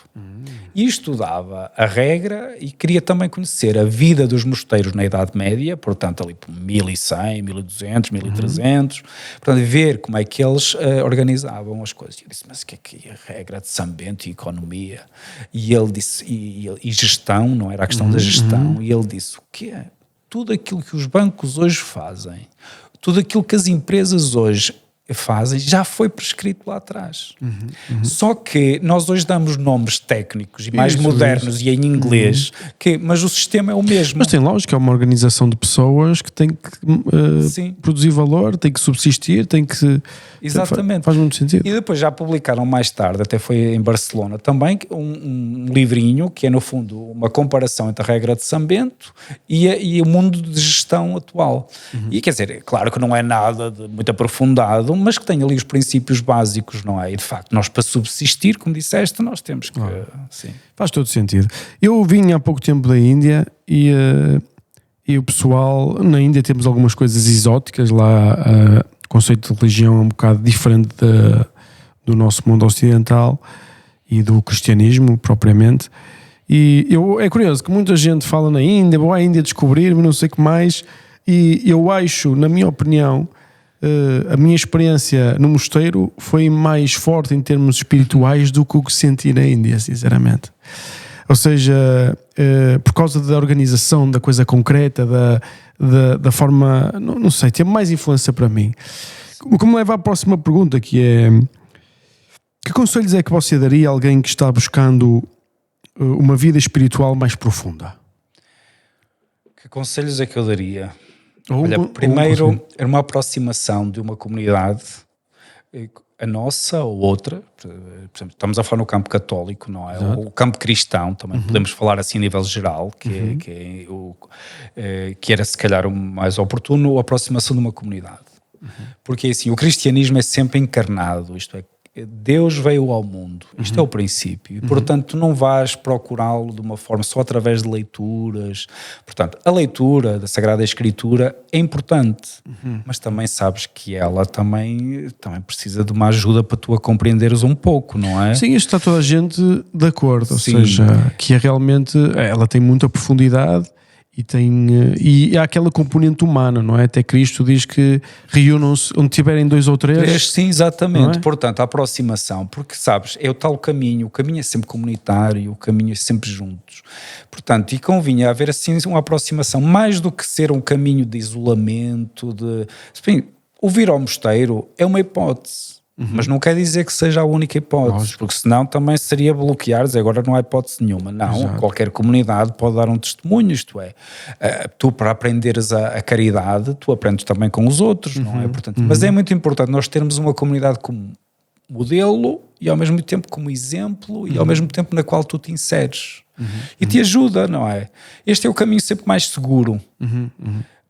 A: E estudava a regra e queria também conhecer a vida dos mosteiros na Idade Média, portanto ali por 1100, 1200, 1300, portanto ver como é que eles organizavam as coisas. E eu disse, mas o que é a regra de São Bento e economia? E ele disse, e gestão, não era a questão da gestão, e ele disse, o que é? Tudo aquilo que os bancos hoje fazem, tudo aquilo que as empresas hoje fazem, já foi prescrito lá atrás. Só que nós hoje damos nomes técnicos e mais modernos e em inglês, mas o sistema é o mesmo.
B: Mas tem lógica, é uma organização de pessoas que tem que produzir valor, tem que subsistir, tem que...
A: Exatamente.
B: Faz muito sentido.
A: E depois já publicaram mais tarde, até foi em Barcelona também, um livrinho que é no fundo uma comparação entre a regra de São Bento e o mundo de gestão atual. E quer dizer, claro que não é nada de muito aprofundado, mas que tem ali os princípios básicos, não é? E de facto, nós para subsistir, como disseste, nós temos que... Sim.
B: Faz todo sentido. Eu vim há pouco tempo da Índia e o pessoal, na Índia temos algumas coisas exóticas lá, o conceito de religião é um bocado diferente do nosso mundo ocidental e do cristianismo propriamente. E é curioso que muita gente fala na Índia, vou à Índia descobrir, não sei o que mais, e eu acho, na minha opinião, a minha experiência no mosteiro foi mais forte em termos espirituais do que o que senti na Índia, sinceramente. Ou seja, por causa da organização, da coisa concreta, da forma, não sei, teve mais influência para mim. O que me leva à próxima pergunta, que é: que conselhos é que você daria a alguém que está buscando uma vida espiritual mais profunda?
A: Que conselhos é que eu daria? Olha, primeiro, era uma aproximação de uma comunidade, a nossa ou outra, por exemplo, estamos a falar no campo católico, não é? O campo cristão, também podemos falar assim a nível geral, que era se calhar o mais oportuno, a aproximação de uma comunidade. Porque assim, o cristianismo é sempre encarnado, isto é, Deus veio ao mundo, isto é o princípio, e portanto tu não vais procurá-lo de uma forma só através de leituras. Portanto, a leitura da Sagrada Escritura é importante, mas também sabes que ela também precisa de uma ajuda para tu a compreenderes um pouco, não é?
B: Sim, isto está toda a gente de acordo, ou seja, que é realmente, ela tem muita profundidade e há aquela componente humana, não é? Até Cristo diz que reúnam-se onde tiverem 2 ou 3.
A: Sim, exatamente. Portanto, a aproximação, porque sabes, é o tal caminho, o caminho é sempre comunitário, o caminho é sempre juntos. Portanto, e convinha haver assim uma aproximação, mais do que ser um caminho de isolamento, enfim, o vir ao mosteiro é uma hipótese. Mas não quer dizer que seja a única hipótese, porque senão também seria bloquear, dizer agora não há hipótese nenhuma. Não, qualquer comunidade pode dar um testemunho, isto é, tu para aprenderes a caridade, tu aprendes também com os outros, não é? Portanto, mas é muito importante nós termos uma comunidade como modelo e ao mesmo tempo como exemplo e ao mesmo tempo na qual tu te inseres e te ajuda, não é? Este é o caminho sempre mais seguro.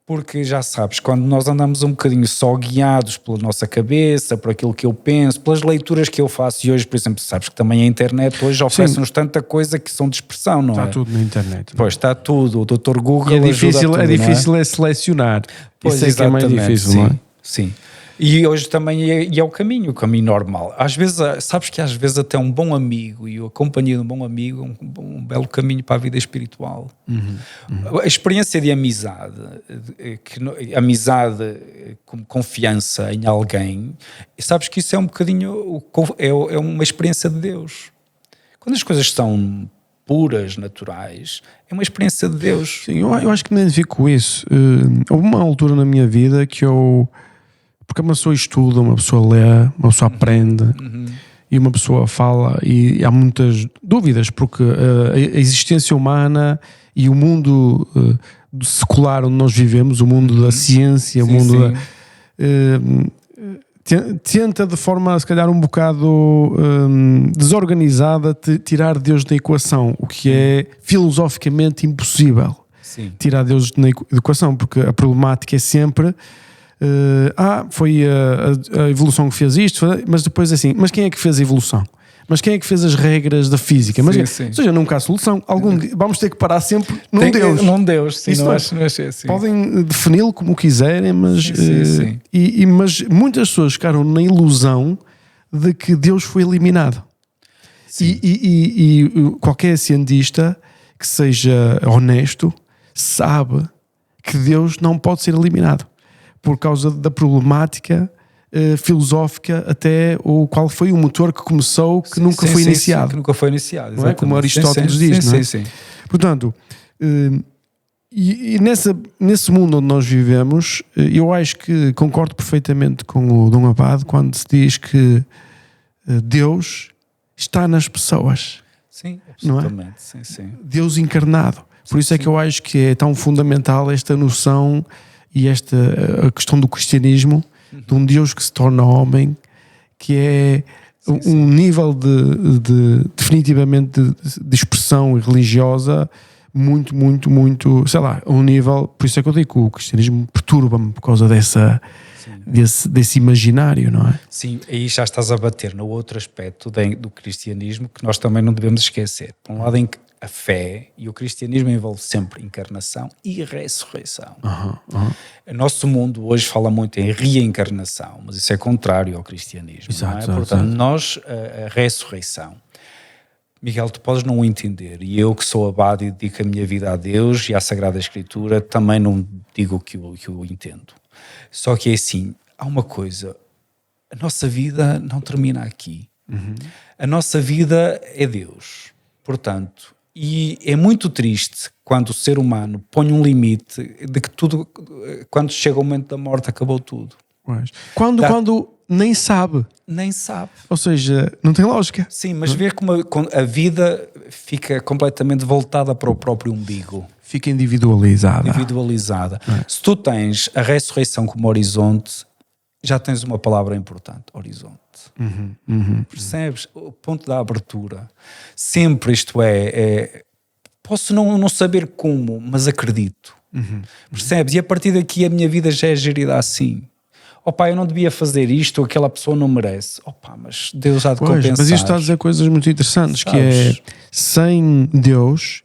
A: Porque já sabes, quando nós andamos um bocadinho só guiados pela nossa cabeça, por aquilo que eu penso, pelas leituras que eu faço, e hoje, por exemplo, sabes que também a internet hoje oferece-nos tanta coisa que são dispersão, não
B: Está
A: é?
B: tudo na internet.
A: Pois, está tudo. O Dr. Google
B: E é difícil,
A: ajuda a tudo,
B: difícil é selecionar.
A: Pois,
B: isso é que é mais difícil,
A: sim,
B: não é?
A: sim. E hoje também é o caminho normal. Às vezes, sabes que às vezes até um bom amigo e a companhia de um bom amigo é um belo caminho para a vida espiritual. A experiência de amizade, amizade como confiança em alguém, sabes que isso é um bocadinho, é uma experiência de Deus. Quando as coisas são puras, naturais, é uma experiência de Deus.
B: Sim, eu acho que me identifico com isso. Houve uma altura na minha vida que porque uma pessoa estuda, uma pessoa lê, uma pessoa aprende e uma pessoa fala e há muitas dúvidas porque a existência humana e o mundo secular onde nós vivemos, o mundo da ciência, o mundo tenta de forma se calhar um bocado desorganizada tirar Deus da equação, o que é filosoficamente impossível.
A: Sim.
B: Tirar Deus da equação, porque a problemática é sempre foi a evolução que fez isto, mas depois assim, mas quem é que fez a evolução? Mas quem é que fez as regras da física? Mas,
A: sim.
B: Ou seja, nunca há solução. Vamos ter que parar sempre num Deus.
A: Num Deus, sim,
B: Isso
A: não acho assim.
B: Podem defini-lo como quiserem, mas,
A: sim.
B: Mas muitas pessoas ficaram na ilusão de que Deus foi eliminado. E qualquer cientista que seja honesto sabe que Deus não pode ser eliminado por causa da problemática filosófica até qual foi o motor que começou que nunca foi iniciado.
A: Que nunca foi iniciado,
B: não é? Como Aristóteles diz, não é?
A: Sim.
B: Portanto, nesse mundo onde nós vivemos, eu acho que concordo perfeitamente com o Dom Abade quando se diz que Deus está nas pessoas.
A: Sim, absolutamente.
B: Não é?
A: Sim.
B: Deus encarnado. Por isso é que eu acho que é tão fundamental esta noção e a questão do cristianismo, de um Deus que se torna homem, que é um nível definitivamente de expressão religiosa muito, muito, muito, sei lá, um nível, por isso é que eu digo que o cristianismo perturba-me por causa desse imaginário, não é?
A: Sim, aí já estás a bater no outro aspecto do cristianismo que nós também não devemos esquecer. Por um lado, em que a fé e o cristianismo envolve sempre encarnação e ressurreição. O nosso mundo hoje fala muito em reencarnação, mas isso é contrário ao cristianismo.
B: Exato,
A: não é? Portanto, nós, a ressurreição, Miguel, tu podes não o entender, e eu que sou abade e dedico a minha vida a Deus e à Sagrada Escritura, também não digo que eu entendo. Só que é assim, há uma coisa, a nossa vida não termina aqui. A nossa vida é Deus. Portanto, e é muito triste quando o ser humano põe um limite de que tudo, quando chega o momento da morte, acabou tudo.
B: Quando nem sabe.
A: Nem sabe.
B: Ou seja, não tem lógica.
A: Sim, mas ver como a vida fica completamente voltada para o próprio umbigo.
B: Fica individualizada.
A: Se tu tens a ressurreição como horizonte, já tens uma palavra importante, horizonte. Percebes? O ponto da abertura. Sempre, isto posso não saber como, mas acredito. Percebes? E a partir daqui a minha vida já é gerida assim. Opa, eu não devia fazer isto, aquela pessoa não merece. Opa, mas Deus há de compensar.
B: Mas isto está a dizer coisas muito interessantes, sabes? Que é, sem Deus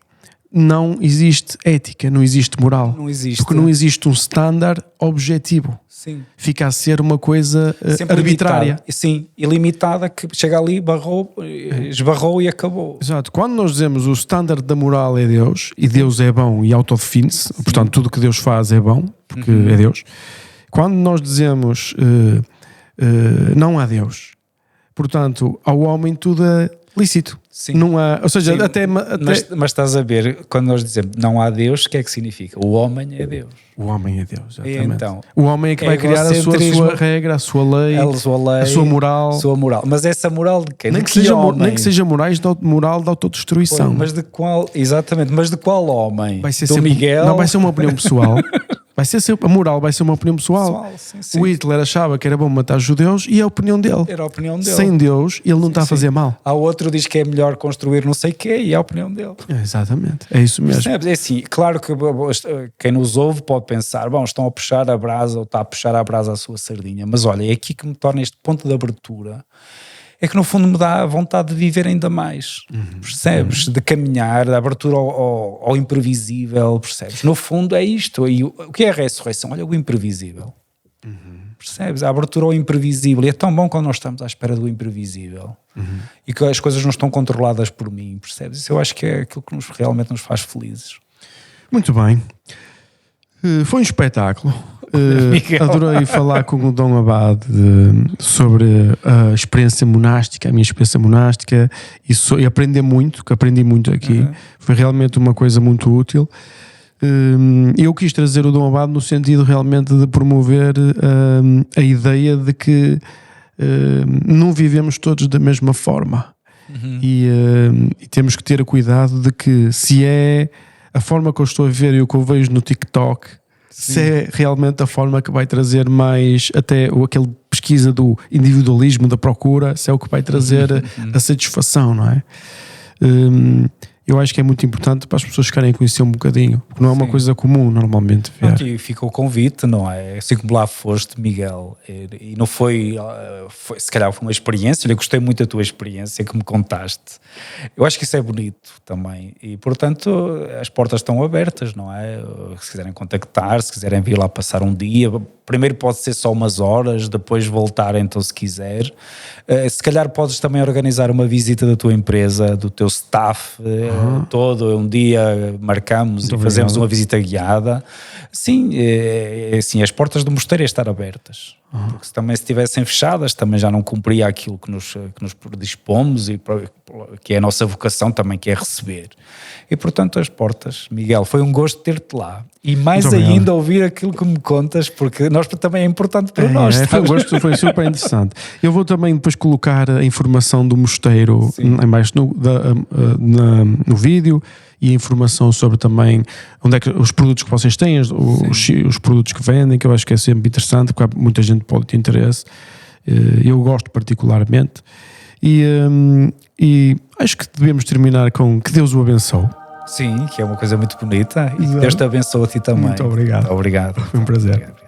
B: não existe ética, não existe moral.
A: Não existe.
B: Porque não existe um standard objetivo.
A: Sim.
B: Fica a ser uma coisa arbitrária.
A: Limitada. Sim, ilimitada, que chega ali, esbarrou e acabou.
B: Exato. Quando nós dizemos o standard da moral é Deus, e Deus é bom e autodefine-se, portanto tudo que Deus faz é bom, porque é Deus. Quando nós dizemos não há Deus, portanto, ao homem tudo é lícito.
A: Sim.
B: Não há, ou seja,
A: sim,
B: até...
A: Mas estás a ver, quando nós dizemos não há Deus, o que é que significa? O homem é Deus.
B: O homem é Deus, exatamente.
A: Então,
B: o homem é que vai criar a sua regra, a sua lei, a sua moral.
A: Mas essa moral de quem?
B: Nem que seja moral de autodestruição.
A: Mas de qual, exatamente, mas de qual homem?
B: Vai ser
A: do Miguel?
B: Não, vai ser uma opinião pessoal. Vai ser sempre, a moral vai ser uma opinião pessoal.
A: Sim.
B: O Hitler achava que era bom matar judeus e é a opinião dele.
A: Era a opinião dele.
B: Sem Deus, ele não está a fazer mal.
A: Há outro que diz que é melhor construir não sei o quê e é a opinião dele.
B: Exatamente, é isso mesmo.
A: Percebes? É assim, claro que quem nos ouve pode pensar, bom, estão a puxar a brasa ou está a puxar a brasa à sua sardinha, mas olha, é aqui que me torna este ponto de abertura, é que no fundo me dá vontade de viver ainda mais, percebes? De caminhar, da abertura ao imprevisível, percebes? No fundo é isto, e o que é a ressurreição? Olha, o imprevisível, percebes? A abertura ao imprevisível, e é tão bom quando nós estamos à espera do imprevisível, e que as coisas não estão controladas por mim, percebes? Isso eu acho que é aquilo que realmente nos faz felizes.
B: Muito bem. Foi um espetáculo. Adorei falar com o Dom Abade sobre a experiência monástica, a minha experiência monástica, e aprender muito, que aprendi muito aqui. Foi realmente uma coisa muito útil. Eu quis trazer o Dom Abade no sentido realmente de promover a ideia de que não vivemos todos da mesma forma. E temos que ter cuidado de que se é a forma que eu estou a ver e o que eu vejo no TikTok, se é realmente a forma que vai trazer mais até aquele pesquisa do individualismo, da procura, se é o que vai trazer a satisfação, não é? Eu acho que é muito importante para as pessoas ficarem a conhecer um bocadinho, porque não é uma coisa comum normalmente ver.
A: Aqui fica o convite, não é? Assim como lá foste, Miguel, e não foi, se calhar foi uma experiência, eu gostei muito da tua experiência que me contaste. Eu acho que isso é bonito também, e portanto as portas estão abertas, não é? Se quiserem contactar, se quiserem vir lá passar um dia, primeiro pode ser só umas horas, depois voltar então se quiser. Se calhar podes também organizar uma visita da tua empresa, do teu staff todo, um dia marcamos muito e fazemos uma visita guiada. Sim, assim, as portas do mosteiro estar abertas. Porque se também estivessem fechadas também já não cumpria aquilo que nos predispomos e que é a nossa vocação também, que é receber. E portanto as portas, Miguel, foi um gosto ter-te lá e mais ainda ouvir aquilo que me contas, porque nós também é importante para nós.
B: Foi um gosto, foi super interessante. Eu vou também depois colocar a informação do mosteiro em baixo no vídeo, e a informação sobre também onde é que os produtos que vocês têm, os produtos que vendem, que eu acho que é sempre interessante, porque muita gente pode ter interesse. Eu gosto particularmente. E acho que devemos terminar com que Deus o abençoe.
A: Sim, que é uma coisa muito bonita. E que Deus te abençoe a ti também.
B: Muito obrigado.
A: Muito obrigado.
B: Foi um prazer.
A: Obrigado.